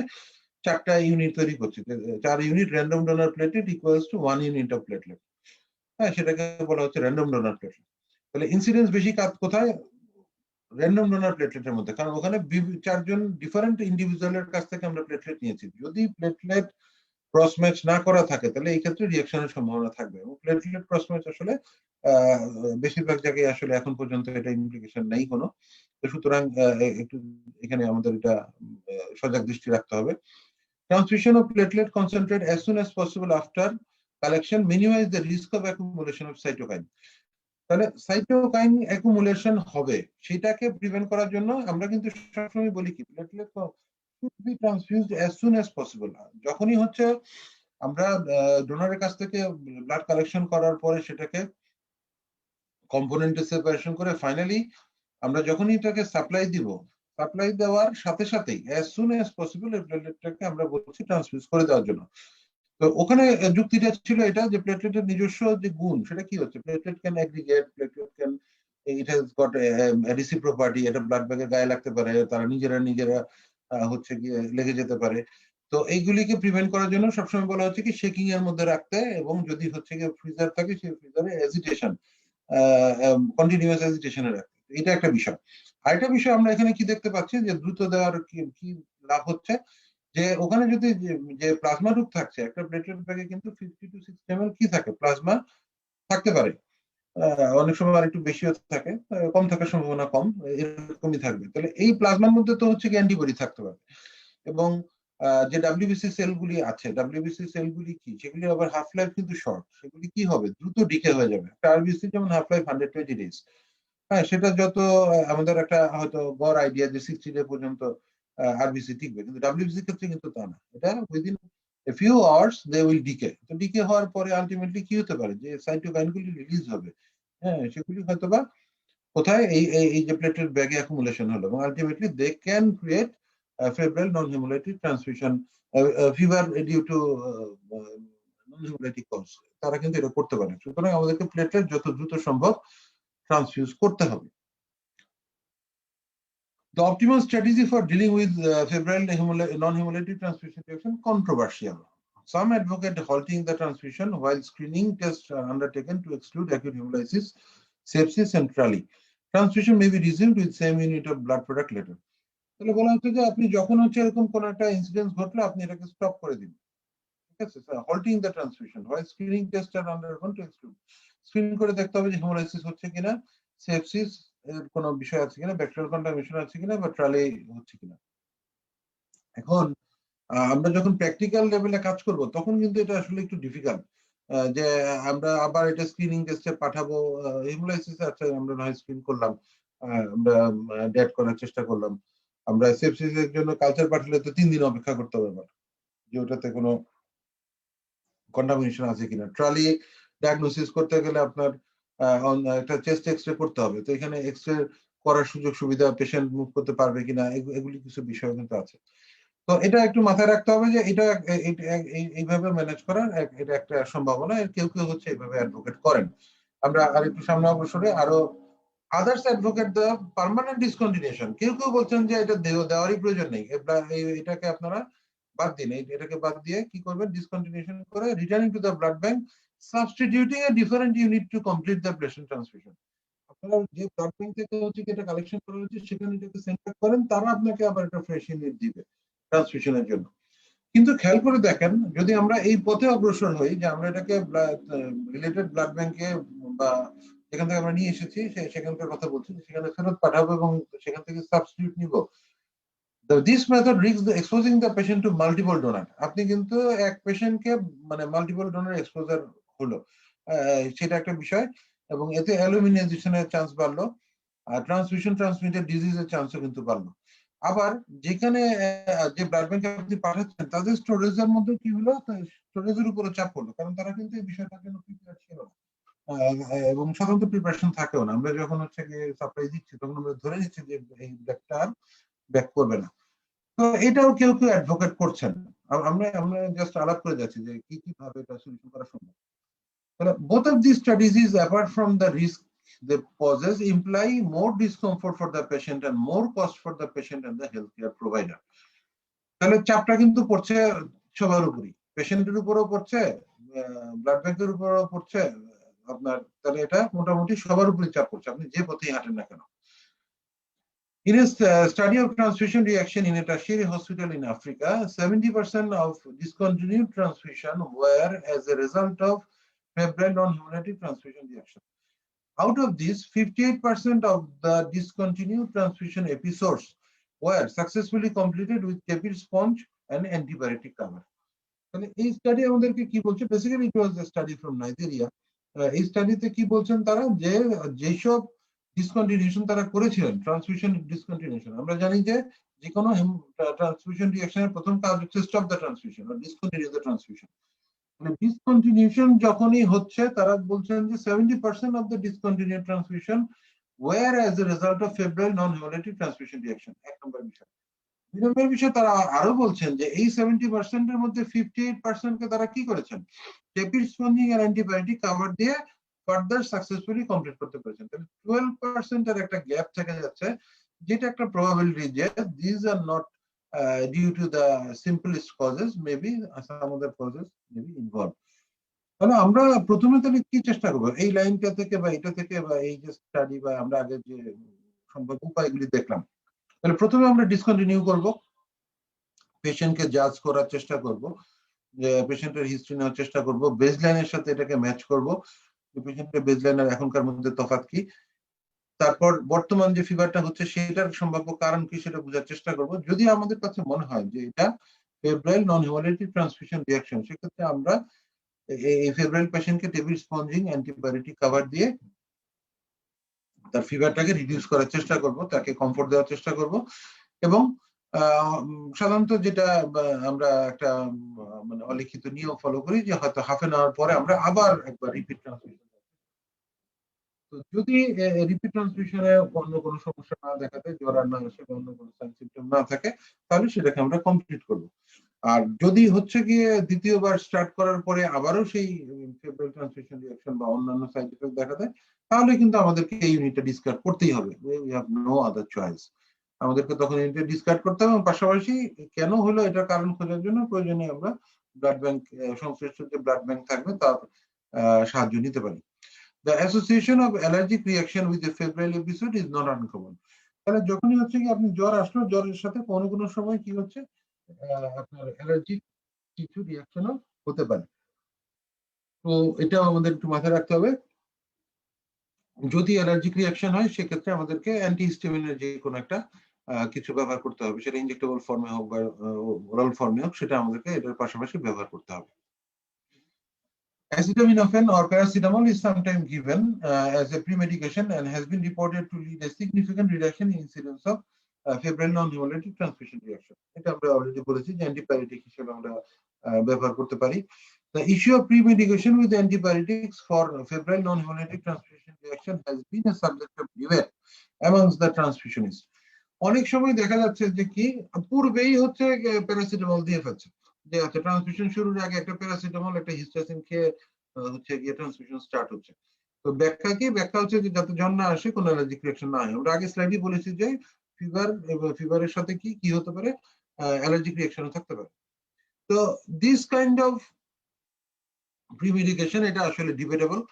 4টা ইউনিট তৈরি করছি। 4 unit random donor platelet equals to 1 unit of platelet. হ্যাঁ, সেটাকে বলা হচ্ছে র্যান্ডম ডোনার প্লেটলেট। তাহলে ইনসিডেন্স বেশি কোথায়, র্যান্ডম ডোনার প্লেটলেটের মধ্যে, কারণ ওখানে 4 জন ডিফারেন্ট ইন্ডিভিজুয়ালের কাছ থেকে আমরা প্লেটলেট নিয়েছি। যদি প্লেটলেট ক্রস ম্যাচ না করা থাকে, তাহলে এই ক্ষেত্রে রিঅ্যাকশনের সম্ভাবনা থাকবে, এবং প্লেটলেট ক্রস ম্যাচ আসলে বেশিরভাগ জায়গায় আসলে এখন পর্যন্ত এটা ইমপ্লিকেশন নেই কোনো। তো সুতরাং একটু এখানে আমাদের এটা সজাগ দৃষ্টি রাখতে হবে। Transfusion of platelet concentrate as soon as possible after collection minimize the risk of accumulation of cytokine. তাহলে সাইটোকাইন অ্যাকুমুলেশন হবে, সেটাকে প্রিভেন্ট করার জন্য আমরা কিন্তু সবসময় বলি কি platelet should be transfused as soon as possible. যখনই হচ্ছে আমরা ডোনারের কাছ থেকে ব্লাড কালেকশন করার পরে সেটাকে কম্পোনেন্টে সেপারেশন করে ফাইনালি আমরা যখনই এটাকে সাপ্লাই দিব, সাপ্লাই দেওয়ার সাথে সাথেই অ্যাজ সুন অ্যাজ পসিবল এই প্লেটলেটটাকে আমরা বলছি ট্রান্সফিউজ করে দেওয়ার জন্য। তো ওখানে যুক্তিটা ছিল এটা যে প্লেটলেটের নিজস্ব যে গুণ সেটা কি হচ্ছে, platelet can aggregate, platelet can it has got রিসিপ্রোপার্টি, এটা ব্লাড ব্যাগের গায়ে লাগতে পারে, তারা নিজেরা হচ্ছে গিয়ে লেগে যেতে পারে। তো এইগুলিকে প্রিভেন্ট করার জন্য সবসময় বলা হচ্ছে কি শেকিং এর মধ্যে রাখতে, এবং যদি হচ্ছে গিয়ে ফ্রিজার থাকে সেই ফ্রিজারে এজিটেশন কন্টিনিউয়াস এজিটেশনে রাখতে। এটা একটা বিষয়। আরেকটা বিষয় আমরা এখানে কি দেখতে পাচ্ছি যে দ্রুত দেওয়ার কি লাভ হচ্ছে, যে ওখানে যদি যে প্লাজমা টুক থাকছে একটা প্লেটলেট ব্যাগে কিন্তু 50 to 60 ml কি থাকে প্লাজমা থাকতে পারে, অনেক সময় আর একটু বেশিও থাকে, কম থাকার সম্ভাবনা কম, এরকমই থাকবে। তাহলে এই প্লাজমার মধ্যে তো হচ্ছে কি অ্যান্টিবডি থাকতে পারে, এবং যে ডাব্লিউবিসি সেলগুলি আছে, ডাব্লিউবিসি সেলগুলি কি সেগুলি আবার হাফ লাইফ কিন্তু শর্ট, সেগুলি কি হবে দ্রুত ডিকে হয়ে যাবে। একটা আরবিসি যেমন হাফ লাইফ 120 days, হ্যাঁ সেটা যত আমাদের একটা হয়তো গড় আইডিয়া যে 60 ডে পর্যন্ত আরবিসি টিকবে, কিন্তু ডাব্লিউবিসি ক্ষেত্রে কিন্তু তা না, এটা within a few hours they will decay. তো ডিকে হওয়ার পরে আলটিমেটলি কি হতে পারে যে সাইটোকাইনগুলি রিলিজ হবে, হ্যাঁ সেগুলি হয়তোবা কোথায় এই যে প্লেটেলেট ব্যাগে অ্যাকুমুলেশন হলো, এবং ultimately they can create febrile non haemolytic transfusion fever due to non haemolytic cause, তারা কিন্তু এটা করতে পারে। সুতরাং আমাদেরকে প্লেটলেট যত দ্রুত সম্ভব ট্রান্সফিউজ করতে হবে। The optimal strategy for dealing with febrile non-hemolytic transfusion reaction controversial. Some advocate halting the transfusion while screening tests are undertaken to exclude acute hemolysis, sepsis, and TRALI. Transfusion may be resumed with same unit of blood product later. তাহলে বলা হচ্ছে যে আপনি যখন হচ্ছে এরকম কোন একটা ইনসিডেন্স ঘটলো আপনি এটাকে স্টপ করে দিন, ঠিক আছে, halting the transfusion while screening tests are undergone to exclude. Screen করে দেখতে হবে যে হেমোলাইসিস হচ্ছে কিনা, সেপসিস এর কোনো বিষয় আছে কিনা, ব্যাকটেরিয়াল কন্টামিনেশন আছে কিনা, বা ট্রালি হচ্ছে কিনা। এখন আমরা যখন প্র্যাকটিক্যাল লেভেলে কাজ করব তখন কিন্তু এটা আসলে একটু ডিফিকাল্ট, যে আমরা আবার এটা স্ক্রিনিং টেস্টে পাঠাবো, হেমোলাইসিস আছে আমরা নয় স্ক্রিন করলাম, আমরা ডেট করার চেষ্টা করলাম, আমরা সেপসিসের জন্য কালচার পাঠালে তো 3 দিন অপেক্ষা করতে হবে আবার, যে ওটাতে কোনো কন্টামিনেশন আছে কিনা। ট্রালি ডায়াগনোসিস করতে গেলে আপনার একটা চেস্ট এক্সরে করতে হবে, তো এখানে এক্সরে করার সুযোগ সুবিধা, পেশেন্ট মুভ করতে পারবে কিনা, এগুলি কিছু বিষয় কিন্তু আছে। তো এটা একটু মাথায় রাখতে হবে যে এটা এইভাবে ম্যানেজ করার এটা একটা সম্ভাবনা, কেউ কেউ হচ্ছে এইভাবে অ্যাডভোকেট করেন। আমরা আর একটু সামনে অগ্রসরে আরো others advocate the permanent discontinuation. কেউ কেউ বলছেন যে এটা দেওয়ারই প্রয়োজন নেই, এটাকে আপনারা বাদ দিন, এটাকে বাদ দিয়ে কি করবেন, ডিসকন্টিনিউশন করে returning to the blood bank, substituting a different unit to complete the platelet transfusion. আপনারা যে ব্লাড ব্যাংক থেকে হচ্ছে এটা কালেকশন করা হচ্ছে সেখানে এটাকে সেন্ড ব্যাক করেন, তারা আপনাকে আবার একটা ফ্রেশ ইউনিট দিবে ট্রান্সফিউশনের জন্য। কিন্তু খেয়াল করে দেখেন, যদি আমরা এই পথে অগ্রসর হই যে আমরা এটাকে রিলেটেড ব্লাড ব্যাংকে বা যেখান থেকে আমরা নিয়ে এসেছি সেখানকার কথা বলছি, সেখানে ফেরত পাঠাবো এবং সেখান থেকে সাবস্টিটিউট নিব, this method risk exposing the patient to multiple donor. আপনি কিন্তু এক পেশেন্টকে মানে মাল্টিপল ডোনার এক্সপোজার হলো, সেটা একটা বিষয়, এবং এতে অ্যালুমিনাইজেশনের চান্স বাড়লো, আর ট্রান্সমিশন ট্রান্সমিটেড ডিজিজের চান্সও কিন্তু বাড়লো। আবার যেখানে যে ব্লাড ব্যাংকে আপনি পাঠাচ্ছেন তাদের স্টোরেজের মধ্যে কি হলো, স্টোরেজের উপরে চাপ পড়লো, কারণ তারা কিন্তু এই বিষয়টার জন্য প্রিপেয়ার ছিল না, এবং সাধারণত প্রিপারেশন থাকেও না। আমরা যখন হচ্ছে গিয়ে সাপ্লাই দিচ্ছি তখন আমরা ধরে নিচ্ছি যে এই ব্যাগটা আর ব্যাক করবে না। তো এটাও কেউ কেউ অ্যাডভোকেট করছেন, আমরা আমরা জাস্ট আলাপ করে যাচ্ছি যে কি কি ভাবে এটা সলিউশন করা সম্ভব। তাহলে both of these strategies apart from the risk they poses imply more discomfort for the patient and more cost for the patient and the healthcare provider. তাহলে চাপটা কিন্তু পড়ছে সবার উপরই, পেশেন্টের উপরও পড়ছে, ব্লাড ব্যাংকের উপরও পড়ছে আপনার, তাহলে এটা মোটামুটি সবার উপরই চাপ পড়ছে, আপনি যে পথেই হাঁটেন না কেন। In a study of transfusion reaction in a tertiary hospital in Africa, 70% of discontinued transfusion were as a result of febrile non-hemolytic transfusion reaction. Out of this, 58% of the discontinued transfusion episodes were successfully completed with tepid sponge and antibiotic cover. তাহলে এই study আমাদেরকে কি বলছে, basically it was a study from Nigeria. এই স্টাডিতে কি বলছেন তারা, যে যেসব ডিসকন্টিনিউশন তারা করেছিলেন, ট্রান্সমিশন ডিসকন্টিনিউশন, আমরা জানি যে কোনো ট্রান্সমিশন রিঅ্যাকশনের প্রথম কাজ হচ্ছে স্টপ দ্য ট্রান্সমিশন আর ডিসকন্টিনিউ দ্য ট্রান্সমিশন। মানে ডিসকন্টিনিউশন যখনই হচ্ছে, তারা বলছেন যে 70% of the discontinued transmission were as a result of febrile non haemolytic transmission reaction. এক নম্বর বিষয়। দুই নম্বর বিষয়, তারা আরো বলছেন যে এই 70% এর মধ্যে 58% কে তারা কি করেছেন, টেপিড স্পঞ্জিং আর অ্যান্টিবায়োটিক কভার দিয়ে ফার্দার সাকসেসফুলি কমপ্লিট করতে পেরেছেন। তাহলে 12% এর একটা গ্যাপ থেকে যাচ্ছে, যেটা একটা প্রবাবিলিটি যে this are not due to the simplest causes, maybe some other causes maybe involve. তাহলে আমরা প্রথমে তাহলে কি চেষ্টা করবো, এই লাইনটা থেকে বা এটা থেকে বা এই যে স্টাডি বা আমরা আগে যে সম্ভব উপায়গুলি দেখলাম, তাহলে প্রথমে আমরা ডিসকন্টিনিউ করব, পেশেন্টকে জাজ করার চেষ্টা করব, যে পেশেন্টের হিস্ট্রি নেওয়ার চেষ্টা করব, বেসলাইনের সাথে এটাকে ম্যাচ করব, পেশেন্টের বেসলাইন আর এখনকার মধ্যে তফাৎ কি, তারপর বর্তমান যে ফিভারটা হচ্ছে সেটার সম্ভাব্য কারণ কি সেটা বোঝার চেষ্টা করব। যদি আমাদের কাছে মনে হয় যে এটা febrile non haemolytic transmission reaction, সেক্ষেত্রে আমরা এই ফেব্রাইল পেশেন্টকে টেবিল স্পঞ্জিং অ্যান্টিবায়োটিক কভার দিয়ে তার ফিভারটাকে রিডিউস করার চেষ্টা করব, তাকে কমফোর্ট দেওয়ার চেষ্টা করব। এবং সাধারণত যেটা আমরা একটা মানে অলিখিত নিয়ম ফলো করি, যে হয়তো হাফ এন আওয়ার পরে আমরা আবার একবার রিপিট ট্রান্সমিশন। তো যদি রিপিট ট্রান্সমিশনে অন্য কোনো সমস্যা না দেখা দেয়, জ্বর আর না আসে বা অন্য কোনো সাইন সিম্পটম না থাকে, তাহলে সেটাকে আমরা কমপ্লিট করব। আর যদি হচ্ছে গিয়ে দ্বিতীয়বার স্টার্ট করার পরে আবারও সেই ফেব্রাইল ট্রান্সমিশন রিঅ্যাকশন বা অন্যান্য সাইড এফেক্ট দেখা দেয়, তাহলে কিন্তু আমাদেরকে এই ইউনিটটা ডিসকার্ড করতেই হবে। We have no other choice. আমাদেরকে তখন ইউনিটটা ডিসকার্ড করতে হবে, এবং পাশাপাশি কেন হলো এটার কারণ খোঁজার জন্য প্রয়োজনে আমরা ব্লাড ব্যাংক, সংশ্লিষ্ট যে ব্লাড ব্যাংক থাকবে তার সাহায্য নিতে পারি। The association of allergic reaction with a febrile episode is not uncommon. তাহলে যখনই হচ্ছে কি আপনি জ্বর আসলো, জ্বরের সাথে কোনো কোনো সময় কি হচ্ছে, আপনার অ্যালার্জিক কিছু রিয়াকশনও হতে পারে। তো এটাও আমাদের একটু মাথায় রাখতে হবে। যদি অ্যালার্জিক রিয়াকশন হয়, সেক্ষেত্রে আমাদেরকে অ্যান্টিহিস্টামিনের যে কোনো একটা কিছু ব্যবহার করতে হবে, সেটা ইনজেক্টেবল ফর্মে হোক বা ওরাল ফর্মে হোক, সেটা আমাদেরকে এটার পাশাপাশি ব্যবহার করতে হবে। Acetaminophen or paracetamol is sometimes given as a pre-medication and has been reported to lead a significant reduction in incidence of febrile non-hemolytic transfusion reaction. এটা আমরা অলরেডি বলেছি যে অ্যান্টিবায়োটিক হিসেবে আমরা ব্যবহার করতে পারি। The issue of pre-medication with antibiotics for febrile non-hemolytic transfusion reaction has been a subject of debate amongst the transfusionists. অনেক সময় দেখা যাচ্ছে যে কি পূর্বেই হচ্ছে প্যারাসিটামল দিয়ে ফেলছে, যে আচ্ছা ট্রান্সমিশন শুরুর আগে একটা প্যারাসিটামল একটা হিস্টাসিন খেয়ে হচ্ছে গিয়ে ট্রান্সমিশন স্টার্ট হচ্ছে। তো ব্যাখ্যা কি, ব্যাখ্যা হচ্ছে যে যাতে জ্বর না আসে, কোনো অ্যালার্জিক রিঅ্যাকশন না হয়। আমরা আগে স্লাইডে বলেছি যে ফিভারের সাথে কি কি হতে পারে, অ্যালার্জিক রিঅ্যাকশনও থাকতে পারে। তো দিস কাইন্ড অফ pre-medication, এটা আসলে debatable.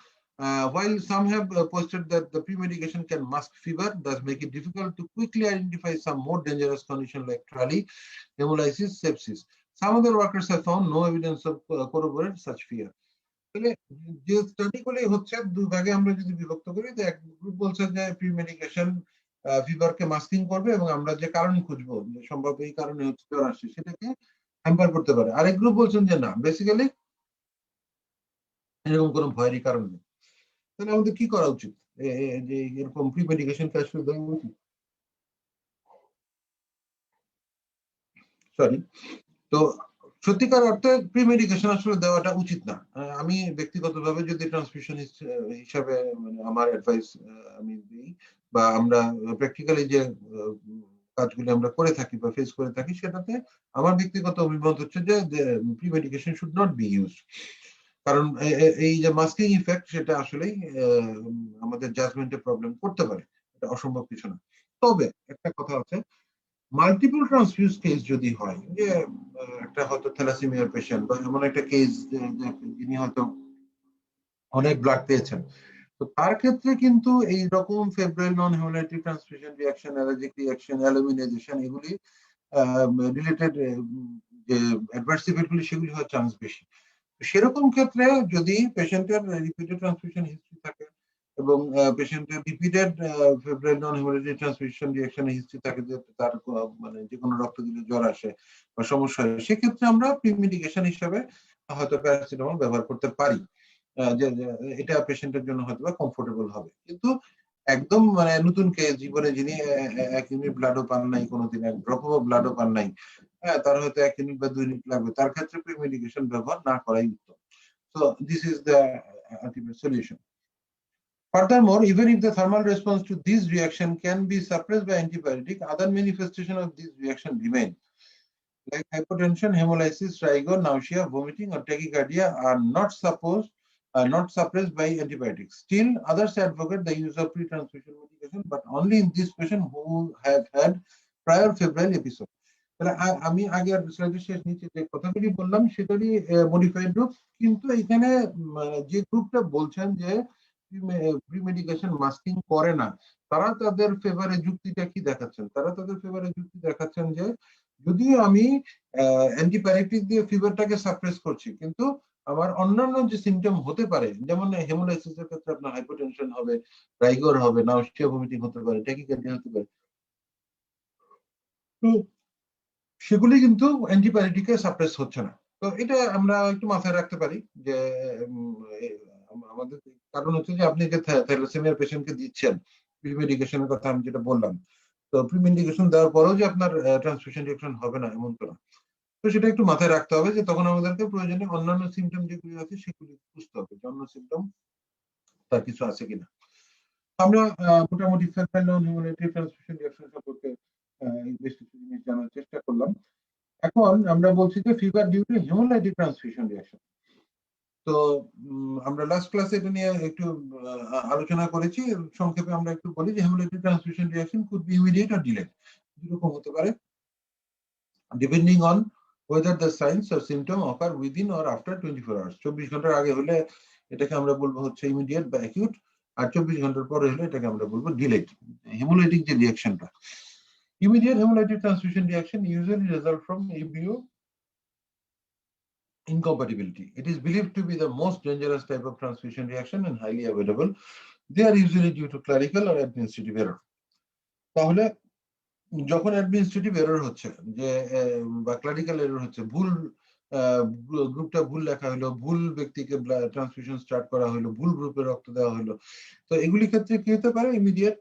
While some have posted that the pre-medication can mask fever, thus make it difficult to quickly identify some more dangerous condition like trally, hemolysis, sepsis. Some other workers have found no evidence of corroborate such fear. তাহলে যে স্টাডিগুলো হচ্ছে দুই ভাগে আমরা যদি বিভক্ত করি, তো এক গ্রুপ বলছে যে প্রি-মেডিকেশন ফিভারকে মাস্কিং করবে এবং আমরা যে কারণ খুঁজবো, যে সম্ভব এই কারণে হচ্ছে জ্বর আসছে, সেটাকে হ্যাম্পার করতে পারে। আরেক গ্রুপ বলছেন যে না, বেসিক্যালি এরকম কোনো ভয়েরই কারণ নেই। তাহলে আমাদের কি করা উচিত, যে এরকম প্রি মেডিকেশন কাজ করে দেওয়া উচিত? সরি, তো সত্যিকার অর্থে প্রি মেডিকেশন আসলে দেওয়াটা উচিত না। আমি ব্যক্তিগতভাবে যদি ট্রান্সমিশন হিসাবে মানে আমার অ্যাডভাইস আমি দিই, বা আমরা প্র্যাকটিক্যালি যে কাজগুলি আমরা করে থাকি বা ফেস করে থাকি, সেটাতে আমার ব্যক্তিগত অভিমত হচ্ছে যে pre medication should not be used. কারণ এই যে মাস্কিং ইফেক্ট, সেটা আসলেই আমাদের জাজমেন্টে প্রবলেম করতে পারে, এটা অসম্ভব কিছু না। তবে একটা কথা আছে, মাল্টিপল ট্রান্সফিউজ কেস যদি হয়, যে একটা হয়তো থ্যালাসেমিয়ার পেশেন্ট বা এমন একটা কেস যিনি হয়তো অনেক ব্লাড পেয়েছেন, তো তার ক্ষেত্রে কিন্তু এই রকম febrile non haemolytic transfusion reaction, allergic reaction, alloimmunisation, এগুলি রিলেটেড যে অ্যাডভার্স ইফেক্টগুলি, সেগুলি হওয়ার চান্স বেশি। সেরকম ক্ষেত্রে যদি পেশেন্টের রিপিটেড ট্রান্সফিউশন হিস্ট্রি থাকে এবং পেশেন্টের রিপিটেড ফেব্রাইল নন হেমোরেজিক ট্রান্সমিশন রিঅ্যাকশনের হিস্ট্রি থাকে, যে তার মানে যে কোনো রক্ত দিলে জ্বর আসে বা সমস্যা হয়, সেক্ষেত্রে আমরা প্রিমেডিকেশন হিসেবে হয়তো প্যারাসিটামল ব্যবহার করতে পারি, যে এটা পেশেন্টের জন্য হয়তো কমফোর্টেবল হবে। কিন্তু একদম মানে নতুন কেস, জীবনে যিনি 1 ইউনিট ব্লাডও পান নাই, কোনোদিন 1 ড্রপও ব্লাডও পান নাই, হ্যাঁ, তার হয়তো 1 ইউনিট বা 2 ইউনিট লাগবে, তার ক্ষেত্রে প্রিমেডিকেশন ব্যবহার না করাই উত্তম। So this is the ultimate solution. Furthermore, even if the thermal response to this reaction can be suppressed by antibiotic, other manifestation of this reaction remain, like hypotension, hemolysis, rigor, nausea, vomiting, or tachycardia are not suppressed by antibiotics. Still, others advocate the use of pre-transfusion medication, but only in this patient who have had prior febrile episode. আমি আগের স্লাইডের শেষ নিচে যে কথাগুলি বললাম সেটারই modified রূপ, কিন্তু এখানে যে গ্রুপটা বলছেন যে প্রিমেডিকেশন মাস্কিং করে না, তারা তাদের ফেভারে যুক্তিটা কি দেখাচ্ছেন? তারা তাদের ফেভারে যুক্তি দেখাচ্ছেন যে যদিও আমি অ্যান্টিবায়োটিক দিয়ে ফিভারটাকে সাপ্রেস করছি, কিন্তু আমার অন্যান্য যে সিমটম হতে পারে, যেমন হেমোলাইসিসের ক্ষেত্রে আপনার হাইপোটেনশন হবে, রাইগর হবে, নাউসিয়া, ভমিটিং হতে পারে, ট্যাকিকার্ডিয়া হতে পারে, তো সেগুলি কিন্তু অ্যান্টিবায়োটিকে সাপ্রেস হচ্ছে না। তো এটা আমরা একটু মাথায় রাখতে পারি যে আমাদের কারণ হচ্ছে যে আপনি যে থ্যালাসেমিয়ার পেশেন্টকে দিচ্ছেন প্রিমেডিকেশনের কথা আমি যেটা বললাম, তো প্রিমেডিকেশন দেওয়ার পরেও যে আপনার ট্রান্সফিউশন রিঅ্যাকশন হবে না এমন তো না। তো সেটা একটু মাথায় রাখতে হবে যে তখন আমাদেরকে প্রয়োজনে অন্যান্য সিমটম যেগুলি আছে সেগুলি বুঝতে হবে যে অন্য সিমটম তার কিছু আছে কিনা। আমরা মোটামুটি febrile non haemolytic transfusion reaction সম্পর্কে বেশ কিছু জিনিস জানার চেষ্টা করলাম। এখন আমরা বলছি যে fever due to haemolytic transfusion reaction. তো আমরা লাস্ট ক্লাসে এটা নিয়ে একটু আলোচনা করেছি, সংক্ষেপে আমরা একটু বলি যে haemolytic transfusion reaction could be immediate or delayed. দুরকম হতে পারে, depending on whether the signs or symptom occur within or after 24 hours. 24 ঘন্টার আগে হলে এটাকে আমরা বলবো হচ্ছে ইমিডিয়েট বা অ্যাকিউট, আর 24 ঘন্টার পরে হলে এটাকে আমরা বলবো ডিলেড। হেমোলাইটিক যে রিঅ্যাকশনটা, immediate hemolytic transfusion reaction usually result from ABO incompatibility. It is believed to be the most dangerous type of transfusion reaction and highly avoidable. They are usually due to clerical or administrative error. তাহলে যখন administrative error হচ্ছে যে বা clerical error হচ্ছে, ভুল গ্রুপটা ভুল লেখা হলো, ভুল ব্যক্তিকে ট্রান্সফিউশন স্টার্ট করা হলো, ভুল গ্রুপে রক্ত দেওয়া হলো, তো এগুলি ক্ষেত্রে কি হতে পারে? Immediate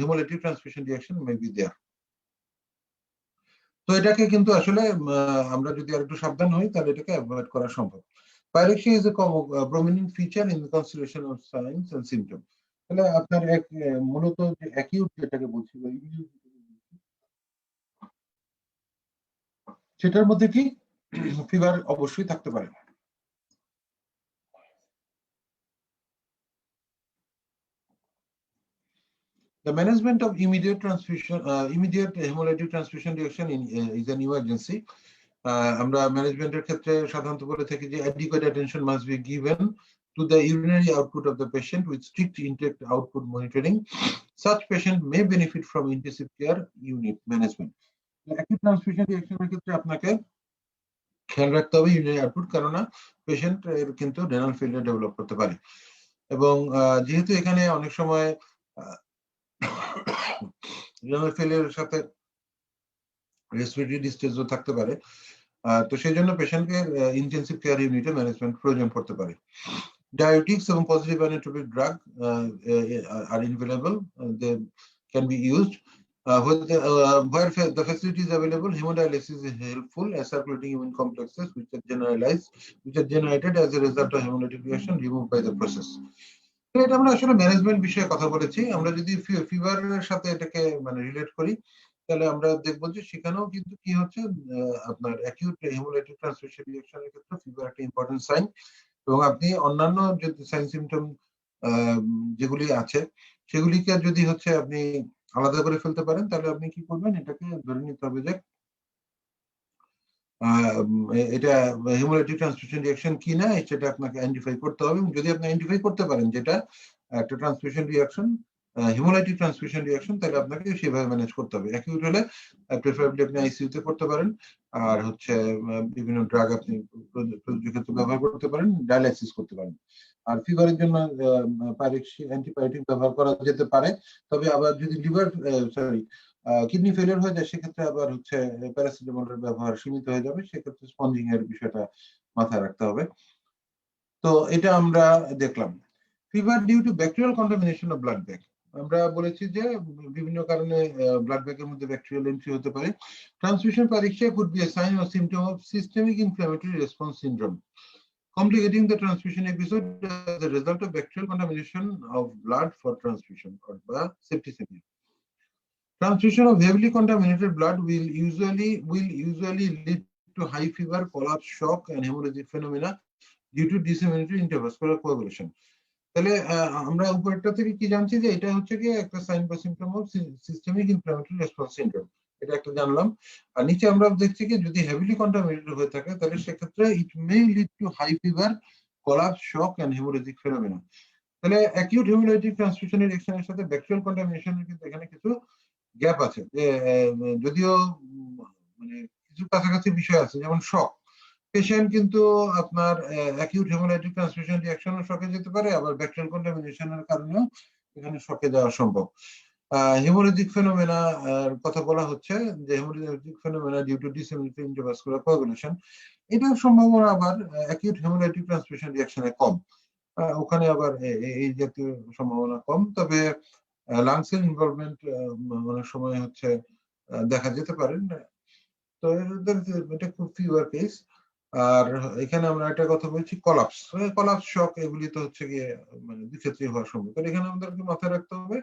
haemolytic transfusion reaction may be there. তো এটাকে কিন্তু আসলে আমরা যদি আর একটু সাবধান হই তাহলে এটাকে অ্যাভয়েড করা সম্ভব। Pyrexia is a prominent feature in the consideration of signs and symptom. তাহলে আপনার মূলত যে অ্যাকিউট যেটাকে বলছি বা সেটার মধ্যে কি ফিভার অবশ্যই থাকতে পারে। The management of immediate hemolytic transfusion reaction is an emergency. আমরা ম্যানেজমেন্টের ক্ষেত্রে সাধারণত বলে থাকি যে adequate attention must be given to the urinary output of the patient with strict intake output monitoring. Such patient may benefit from intensive care unit management. Acute transfusion reaction এর ক্ষেত্রে আপনাকে খেয়াল রাখতে হবে ইউরিনারি আউটপুট, কেননা patient এর কিন্তু renal failure develop করতে পারে, এবং যেহেতু এখানে অনেক সময় রেনাল ফেলিয়ারের সাথে রেসপিরেটরি ডিস্ট্রেসও থাকতে পারে, তো সেই জন্য পেশেন্টকে ইন্টেনসিভ কেয়ার ইউনিটে ম্যানেজমেন্ট প্রয়োজন পড়তে পারে। Diuretics এবং positive inotropic drug are available. They can be used. Where the facility is available, hemodialysis is helpful as circulating immune complexes which are generated as a result of hemolytic reaction removed by the process. তো এটা আমরা আসলে management বিষয়ে কথা বলেছি। আমরা যদি ফিভারের সাথে এটাকে মানে রিলেট করি তাহলে আমরা দেখবো যে সেখানেও কিন্তু কি হচ্ছে, আপনার অ্যাকিউট হেমোলাইটিক ট্রান্সফিউশন রিঅ্যাকশনের ক্ষেত্রে ফিভার একটা ইম্পর্টেন্ট সাইন, এবং আপনি অন্যান্য যে সাইন সিমটম যেগুলি আছে সেগুলিকে যদি হচ্ছে আপনি আলাদা করে ফেলতে পারেন তাহলে আপনি কি করবেন, এটাকে ধরে নিতে হবে যে এটা হেমোলাইটিক ট্রান্সফিউশন রিঅ্যাকশন কিনা সেটা আপনাকে আইডেন্টিফাই করতে হবে, এবং যদি আপনি আইডেন্টিফাই করতে পারেন যেটা একটা transfusion reaction, haemolytic transfusion reaction, তাহলে আপনাকে সেভাবে ম্যানেজ করতে হবে। অ্যাকিউট হলে প্রেফারেবলি আপনি আইসিইউ তে করতে পারেন, আর হচ্ছে বিভিন্ন ড্রাগ আপনি প্রযোজ্য ক্ষেত্রে ব্যবহার করতে পারেন, ডায়ালাইসিস করতে পারেন। আর ফিভারের জন্য অ্যান্টিবায়োটিক ব্যবহার করা যেতে পারে, তবে আবার যদি লিভার সরি কিডনি ফেলিয়ার হয়ে যায় সেক্ষেত্রে আবার হচ্ছে প্যারাসিটামলের ব্যবহার সীমিত হয়ে যাবে, সেক্ষেত্রে স্পঞ্জিং এর বিষয়টা মাথায় রাখতে হবে। তো এটা আমরা দেখলাম। Fever due to bacterial contamination of blood bag, আমরা বলেছি যে বিভিন্ন কারণে ব্লাড ব্যাগের মধ্যে ব্যাকটেরিয়াল এন্ট্রি হতে পারে। Transmission pyrexia could be a sign or symptom of systemic inflammatory response syndrome, complicating the transfusion episode as a result of bacterial contamination of blood for transfusion or septicemia. Transfusion of heavily contaminated blood will usually lead to high fever, collapse, shock, and hemorrhagic phenomena due to disseminated intravascular coagulation. তাহলে আমরা উপরটা থেকে কি জানছি যে এটা হচ্ছে কি একটা সাইন বা symptom of systemic inflammatory response syndrome, এটা একটা জানলাম। আর নিচে আমরা দেখছি কি যদি হেভিলি কন্টামিনেটেড হয়ে থাকে তাহলে সেক্ষেত্রে it may lead to high fever, collapse, shock and haemorrhagic phenomena. তাহলে অ্যাকিউট হেমোরাইটিক ট্রান্সফিউশন রিঅ্যাকশনের সাথে ব্যাকটেরিয়াল কন্টামিনেশনের কিন্তু এখানে কিছু গ্যাপ আছে, যে যদিও মানে কিছু কাছাকাছি বিষয় আছে, যেমন শক। পেশেন্ট কিন্তু আপনার অ্যাকিউট হেমোরাইটিক ট্রান্সফিউশন রিঅ্যাকশনের শকে যেতে পারে, আবার ব্যাকটেরিয়াল কন্টামিনেশনের কারণেও এখানে শকে যাওয়া সম্ভব। হেমোরেজিক ফেনোমেনা কথা বলা হচ্ছে যে haemorrhagic phenomena due to disseminated intravascular coagulation, এটার সম্ভাবনা আবার অ্যাকিউট হেমোরাইটিক ট্রান্সফিউশন রিঅ্যাকশনে কম, ওখানে আবার এই জাতীয় সম্ভাবনা কম। তবে লাংসের ইনভলভমেন্ট অনেক সময় হচ্ছে দেখা যেতে পারে। তো এটা খুব ফিউয়ার কেস। আর এখানে আমরা একটা কথা বলছি কলাপস, শক, এগুলি তো হচ্ছে গিয়ে মানে দুই ক্ষেত্রেই হওয়া সম্ভব। তো এখানে আমাদেরকে মাথায় রাখতে হবে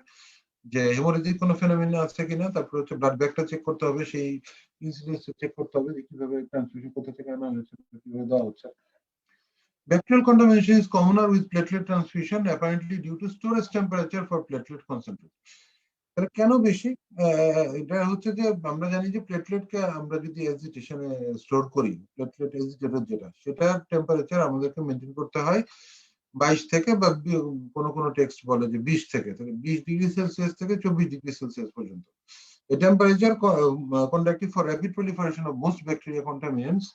যে হেমোরেজিক কোনো ফেনোমেনা আছে কিনা, তারপর হচ্ছে ব্লাড ব্যাগটা চেক করতে হবে, সেই ইনসিডেন্স চেক করতে হবে যে কিভাবে ট্রান্সফিউশন কোথা থেকে আনা হয়েছে, কিভাবে দেওয়া হচ্ছে। Bacterial contamination is commoner with platelet transfusion, apparently due to storage temperature for platelet concentrate. তাহলে কেন বেশি? এটা হচ্ছে যে আমরা জানি যে প্লেটলেটকে আমরা যদি এজিটেশনে স্টোর করি, প্লেটলেট এজিটেটর যেটা, সেটা টেম্পারেচার আমাদেরকে মেনটেন করতে হয় 22 থেকে, বা কোন টেক্সট বলে যে 20 থেকে, তাহলে 20 ডিগ্রি সেলসিয়াস থেকে 24 ডিগ্রি সেলসিয়াস পর্যন্ত। A temperature conducive for rapid proliferation of most bacteria contaminants,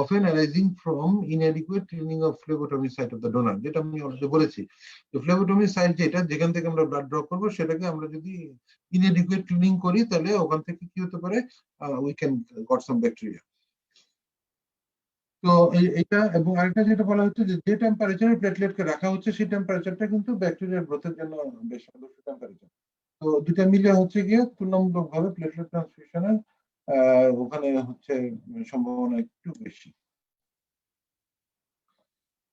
often arising from inadequate cleaning of phlebotomy site of the donor, যেটা আমি অলরেডি বলেছি। তো ফ্লেবোটমি সাইট যেটা, যেখান থেকে আমরা ব্লাড ড্র করবো, সেটাকে আমরা যদি inadequate ক্লিনিং করি তাহলে ওখান থেকে কি হতে পারে, we can got some bacteria। তো এটা এবং আরেকটা যেটা বলা হচ্ছে যে টেম্পারেচারে প্লেটলেটকে রাখা হচ্ছে সেই টেম্পারেচারটা কিন্তু ব্যাকটেরিয়ার গ্রোথের জন্য বেশ আদর্শ টেম্পারেচার। তো দুটা মিলে হচ্ছে গিয়ে তুলনামূলকভাবে প্লেটলেট ট্রান্সফিউশনের ওখানে হচ্ছে সম্ভাবনা একটু বেশি।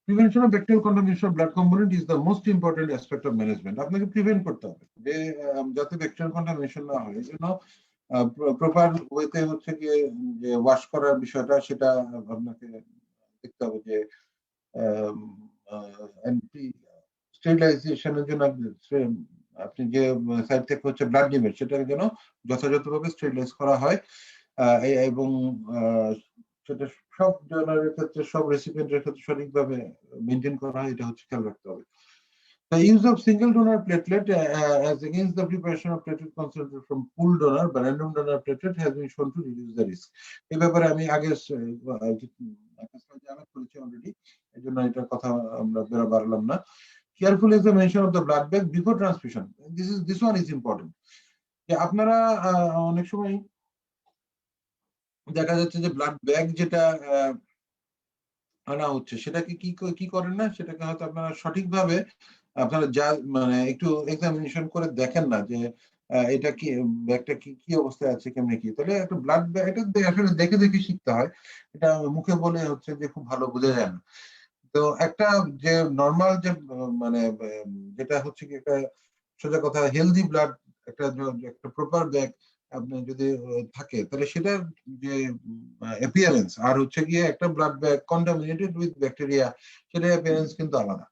Prevention of bacterial contamination of blood component is the most important aspect of management. আপনাকে প্রিভেন্ট করতে হবে যে যাতে ব্যাকটেরিয়াল কন্টামিনেশন না হয়, এই জন্য প্রপার ওয়েতে হচ্ছে গিয়ে যে ওয়াশ করার বিষয়টা, সেটা আপনাকে দেখতে হবে যে স্টেরিলাইজেশনের জন্য আপনি যে সাইড থেকে হচ্ছে ব্লাড নেবেন সেটাকে যেন যথাযথভাবে স্টেরিলাইজ করা হয়, এবং সেটা সব ডোনারের ক্ষেত্রে, সব রেসিপিয়েন্টের ক্ষেত্রে সঠিকভাবে মেনটেন করা হয়, এটা হচ্ছে খেয়াল রাখতে হবে। The use of single donor platelet as against the preparation of platelet concentrate from pooled donor বা random donor platelet has been shown to reduce the risk. এই ব্যাপারে আমি আগে আলাপ করেছি অলরেডি, এই জন্য এটার কথা আমরা বাড়লাম না। Careful examination of the blood bag before transfusion. This one is important. যে আপনারা অনেক সময় দেখা যাচ্ছে যে ব্লাড ব্যাগ যেটা আনা হচ্ছে সেটাকে কি করেন না, সেটাকে হয়তো আপনারা সঠিকভাবে আপনারা যা মানে একটু এক্সামিনেশন করে দেখেন না যে এটা কি ব্যাগটা কি অবস্থায় আছে, কেমনে কি। তাহলে একটা ব্লাড ব্যাগ এটা আসলে দেখে দেখে শিখতে হয়, এটা মুখে বলে হচ্ছে যে খুব ভালো বোঝা যায় না। তো একটা যে নর্মাল যে মানে যেটা হচ্ছে কি একটা সোজা কথা হেলদি ব্লাড, একটা প্রপার ব্যাগ আপনি যদি থাকে, তাহলে সেটার যে অ্যাপিয়ারেন্স আর হচ্ছে গিয়ে একটা blood bag contaminated with bacteria, সেটার অ্যাপিয়ারেন্স কিন্তু আলাদা।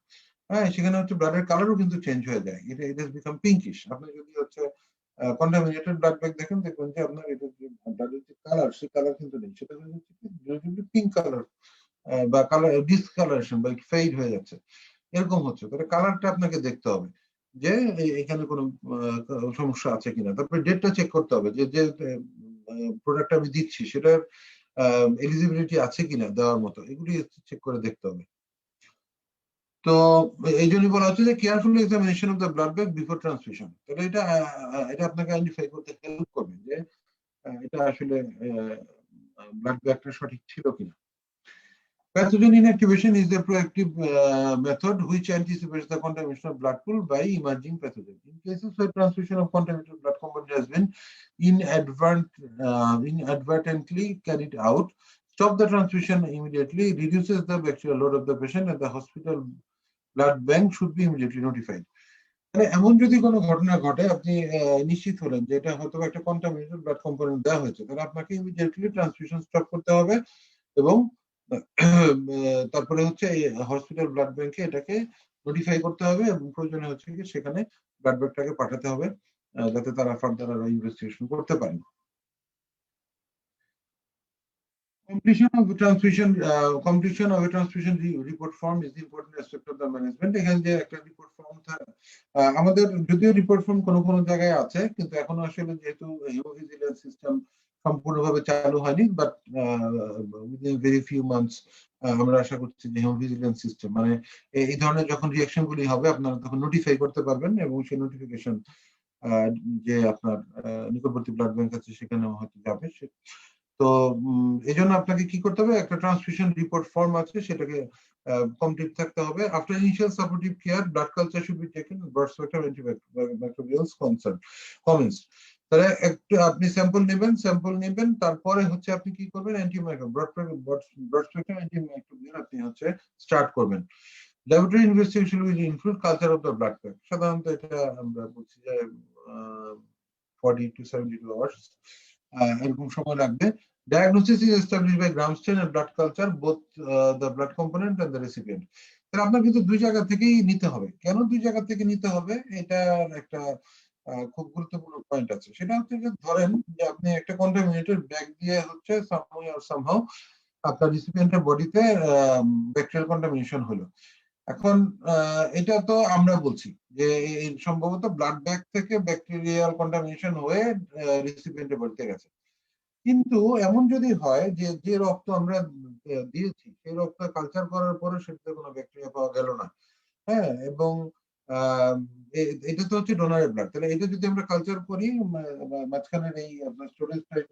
হ্যাঁ, সেখানে হচ্ছে ব্লাডের কালারও কিন্তু চেঞ্জ হয়ে যায়, ইট হ্যাজ বিকাম পিঙ্কিশ। আপনি যদি হচ্ছে কন্টামিনেটেড ব্লাড ব্যাগ দেখেন, দেখবেন যে আপনার এটা যে ব্লাডের যে কালার, সেই কালার কিন্তু নেই, সেটা হচ্ছে পিঙ্ক কালার বা কালার ডিসকালারেশন বা ফেড হয়ে যাচ্ছে, এরকম হচ্ছে। তাহলে কালারটা আপনাকে দেখতে হবে। যে এখানে কোনো সমস্যা আছে কিনা। তারপরে ডেটটা চেক করতে হবে যে যে প্রোডাক্ট আমি দিচ্ছি সেটার এলিজিবিলিটি আছে কিনা দেওয়ার মতো, এগুলি চেক করে দেখতে হবে। তো এই জন্যই বলা হচ্ছে যে careful examination of the blood bag before transfusion. তাহলে এটা আপনাকে আইডেন্টিফাই করতে হেল্প করবে যে এটা আসলে ব্লাড ব্যাগটা সঠিক ছিল কিনা। Pathogen inactivation is a proactive method which anticipates the contamination of blood pool by emerging pathogen. In cases where transfusion of contaminated blood component has been inadvertently carried out, stop the transfusion immediately, reduces the bacterial load of the patient, and the hospital blood bank should be immediately notified. মানে এমন যদি কোনো ঘটনা ঘটে, আপনি নিশ্চিত হলেন যে এটা হয়তো একটা কন্টামিনেটেড ব্লাড কম্পোনেন্ট দেওয়া হয়েছে, তাহলে আপনাকে ইমিডিয়েটলি ট্রান্সফিউশন স্টপ করতে হবে এবং তারপরে হচ্ছে এই হসপিটাল ব্লাড ব্যাংকে এটাকে নোটিফাই করতে হবে এবং প্রয়োজনে হচ্ছে কি সেখানে ব্লাড ব্যাগটাকে পাঠাতে হবে যাতে তারা ফার্দার আরো ইনভেস্টিগেশন করতে পারেন। Completion of a transfusion report form is the important aspect of the management. এখানে যে একটা রিপোর্ট ফর্ম আমাদের যদিও রিপোর্ট ফর্ম কোনো কোনো জায়গায় আছে, কিন্তু এখনো আসলে যেহেতু হেমোভিজিলেন্স সিস্টেম সম্পূর্ণভাবে চালু হয়নি, but within very few months আমরা আশা করছি যে হেমোভিজিলেন্স সিস্টেম মানে এই ধরনের যখন রিঅ্যাকশন গুলি হবে আপনারা তখন নোটিফাই করতে পারবেন এবং সেই নোটিফিকেশন যে আপনার নিকটবর্তী ব্লাড ব্যাংক আছে সেখানে হয়তো যাবে। তো এই জন্য আপনাকে কি করতে হবে, একটা ট্রান্সফিউশন রিপোর্ট ফর্ম আছে সেটাকে কমপ্লিট থাকতে হবে। After initial supportive care blood culture should be taken, blood spectrum antimicrobials commence. তাহলে একটু আপনি স্যাম্পল নেবেন, তারপরে হচ্ছে আপনি কি করবেন, ব্লাড স্পেকট্রাম অ্যান্টিমাইক্রোবিয়াল আপনি হচ্ছে স্টার্ট করবেন। Laboratory investigation will include culture of the blood bag. সাধারণত এটা আমরা বলছি যে 40 to 72 hours এরকম সময় লাগবে। Diagnosis is established by gram stain and blood culture, both the blood component and the recipient. তাহলে আপনার কিন্তু দুই জায়গা থেকেই নিতে হবে। কেন দুই জায়গা থেকে নিতে হবে, এটার একটা খুব গুরুত্বপূর্ণ পয়েন্ট আছে। সেটা হচ্ছে যে ধরেন যে আপনি একটা কন্টামিনেটেড ব্যাগ দিয়ে হচ্ছে সামহাউ আপনার রিসিপিয়েন্টের বডিতে ব্যাকটেরিয়াল কন্টামিনেশন হলো। এখন এটা তো আমরা বলছি যে সম্ভবত ব্লাড ব্যাগ থেকে ব্যাকটেরিয়াল কন্টামিনেশন হয়ে রিসিপিয়েন্টের বডিতে গেছে। কিন্তু এমন যদি হয় যে যে রক্ত আমরা দিয়েছি সেই রক্ত কালচার করার পরে সেটাতে কোনো ব্যাকটেরিয়া পাওয়া গেল না, হ্যাঁ, এবং এটা তো হচ্ছে ডোনারের ব্লাড, তাহলে এটা যদি আমরা কালচার করি মাঝখানের এই আপনার স্টোরেজ টাইম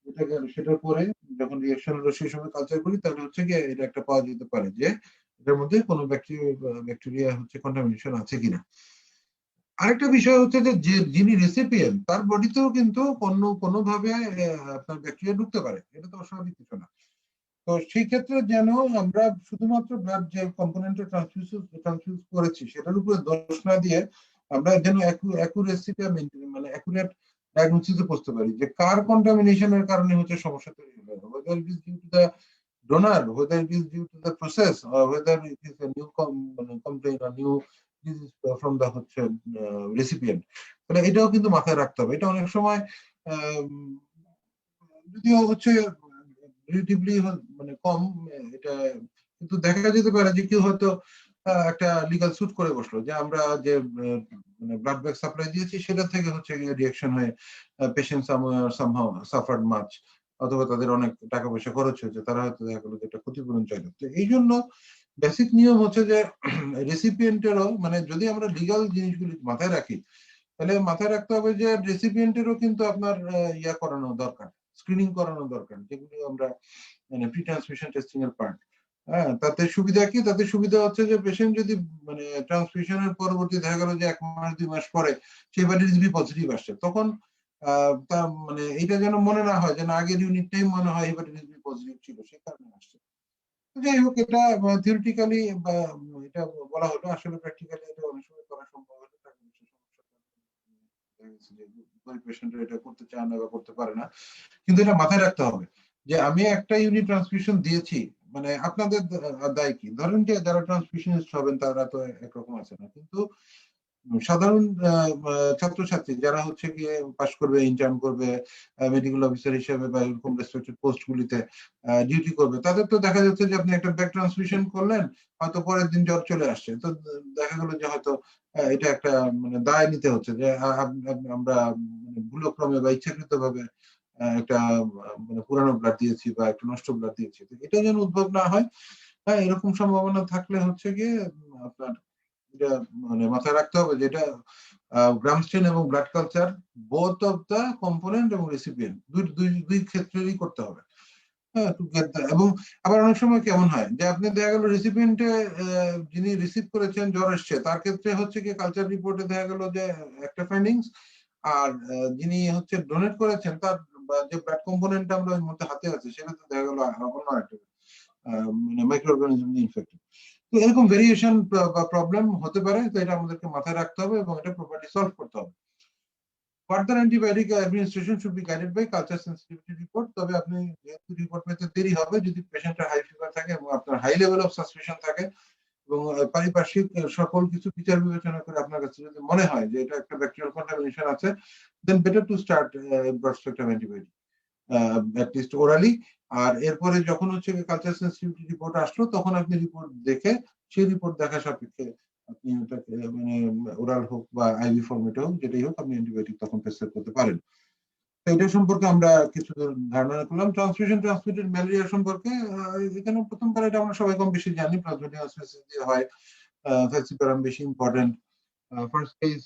যেটা গেল সেটার পরে যখন রিঅ্যাকশন হলো সেই সময় কালচার করি, তাহলে হচ্ছে কি এটা একটা পাওয়া যেতে পারে যে এটার মধ্যে কোনো ব্যাকটেরিয়া হচ্ছে কন্টামিনেশন আছে কিনা। আরেকটা বিষয় হচ্ছে যে যিনি রেসিপিয়েন্ট তার বডিতেও কিন্তু কোনোভাবে আপনার ব্যাকটেরিয়া ঢুকতে পারে, এটা তো অস্বাভাবিক কিছু না। তো সেই ক্ষেত্রে যেন আমরা শুধুমাত্র ব্লাড যে কম্পোনেন্টে ট্রান্সফিউজ করেছি সেটার উপরে দোষ না দিয়ে আমরা যেন অ্যাকুরেসিটা মেইনটেইন মানে অ্যাকুরেট ডায়াগনোসিসে পৌঁছতে পারি যে কার কন্টামিনেশনের কারণে হচ্ছে সমস্যা তৈরি হলো, whether it is due to the donor, whether it is due to the process, or whether it is a new complaint or new disease from the হচ্ছে রেসিপিয়েন্ট। তাহলে এটাও কিন্তু মাথায় রাখতে হবে। এটা অনেক সময় যদিও হচ্ছে রিলেটিভলি মানে কম, এটা কিন্তু দেখা যেতে পারে যে কেউ হয়তো একটা লিগাল সুট করে বসলো যে আমরা যে মানে ব্লাড ব্যাগ সাপ্লাই দিয়েছি সেটা থেকে হচ্ছে রিঅ্যাকশন হয়ে পেশেন্ট সামহাউ সাফার্ড মাচ, অথবা তাদের অনেক টাকা পয়সা খরচ হয়েছে, তারা হয়তো দেখা গেলো যে একটা ক্ষতিপূরণ চাইলো। তো এই জন্য বেসিক নিয়ম হচ্ছে যে রেসিপিয়েন্টেরও মানে যদি আমরা লিগাল জিনিসগুলি মাথায় রাখি তাহলে মাথায় রাখতে হবে যে রেসিপিয়েন্টেরও কিন্তু আপনার ইয়া করানো দরকার, স্ক্রিনিং করানো দরকার, যেগুলো আমরা মানে প্রি ট্রান্সমিশন টেস্টিং এর পার্ট। হ্যাঁ, তাতে সুবিধা কি, তাতে সুবিধা হচ্ছে যে পেশেন্ট যদি মানে ট্রান্সমিশনের পরবর্তী দেখা গেল যে 1 মাস 2 মাস পরে সেই হেপাটাইটিস বি পজিটিভ আসছে, তখন তা মানে এটা যেন মনে না হয় যে না আগের ইউনিটটাই মনে হয় হেপাটাইটিস বি পজিটিভ ছিল সে কারণে আসছে। যাই হোক, এটা থিওরিটিক্যালি বা এটা বলা হলো, আসলে প্র্যাকটিক্যালি এটা অনেক সময় করা সম্ভব হলে টাকা পয়সার সমস্যা পেশেন্টরা এটা করতে চায় না বা করতে পারে না। কিন্তু এটা মাথায় রাখতে হবে যে আমি একটা ইউনিট ট্রান্সফিউশন দিয়েছি, মানে আপনাদের দায় কি, ধরেন যে যারা ট্রান্সফিউশনিস্ট হবেন তারা তো একরকম আছে না, কিন্তু সাধারণ ছাত্রছাত্রী যারা হচ্ছে গিয়ে পাশ করবে, ইন্টার্ন করবে, মেডিকেল অফিসার হিসেবে বা এরকম রেসপেক্টেড পোস্ট গুলিতে ডিউটি করবে, তাদের তো দেখা যাচ্ছে যে আপনি একটা ব্যাক ট্রান্সমিশন করলেন, হয়তো পরের দিন জ্বর চলে আসছে, তো দেখা গেল যে হয়তো এটা একটা মানে দায় নিতে হচ্ছে যে আমরা মানে ভুলক্রমে বা ইচ্ছাকৃত ভাবে একটা মানে পুরানো ব্লাড দিয়েছি বা একটা নষ্ট ব্লাড দিয়েছি, এটা যেন উদ্ভব না হয়। হ্যাঁ, এরকম সম্ভাবনা থাকলে হচ্ছে গিয়ে আপনার এটা মানে মাথায় রাখতে হবে, যেটা গ্রামস্টেন এবং blood culture both of the component এবং রেসিপিয়েন্ট দুই ক্ষেত্রেরই করতে হবে। হ্যাঁ, এবং আবার অনেক সময় কেমন হয় যে আপনি দেখা গেল রেসিপিয়েন্টে যিনি রিসিভ করেছেন জ্বর এসছে, তার ক্ষেত্রে হচ্ছে কি কালচার রিপোর্টে দেখা গেল যে একটা ফাইন্ডিংস, আর যিনি হচ্ছে ডোনেট করেছেন তার যে ব্লাড কম্পোনেন্ট আমরা ওই মুহূর্তে হাতে আছে সেটা তো দেখা গেল অন্য একটা মানে মাইক্রো অর্গানিজম ইনফেক্টেড। তো এরকম ভেরিয়েশন বা প্রবলেম হতে পারে, তো এটা আমাদেরকে মাথায় রাখতে হবে এবং এটা প্রপারলি সলভ করতে হবে। Further antibiotic administration should be guided by culture sensitivity report. তবে আপনি যেহেতু রিপোর্ট পেতে দেরি হবে যদি পেশেন্টের হাই ফিভার থাকে এবং আপনার হাই লেভেল অফ সাসপিশন থাকে এবং পারিপার্শ্বিক সকল কিছু বিচার বিবেচনা করে আপনার কাছে যদি মনে হয় যে এটা একটা ব্যাকটেরিয়াল কন্টামিনেশন আছে, then better to start broad spectrum antibiotic at least orally. আর এরপরে যখন হচ্ছে কালচার সেন্সিটিভিটি রিপোর্ট আসলো, তখন আপনি রিপোর্ট দেখে সেই রিপোর্ট দেখা সাপেক্ষে আপনি ওটাকে মানে ওরাল হোক বা আইভি ফরম্যাটে হোক, যেটাই হোক, আপনি অ্যান্টিবায়োটিক তখন প্রেসক্রাইব করতে পারেন। তো এটা সম্পর্কে আমরা কিছু ধারণা করলাম। ট্রান্সমিটেড ম্যালেরিয়া সম্পর্কে এখানে প্রথমবার এটা আমরা সবাই কম বেশি জানি, প্লাজমোডিয়াম স্পেসিস দিয়ে হয়, ফ্যালসিপারাম বেশি ইম্পর্টেন্ট, ফার্স্ট কেস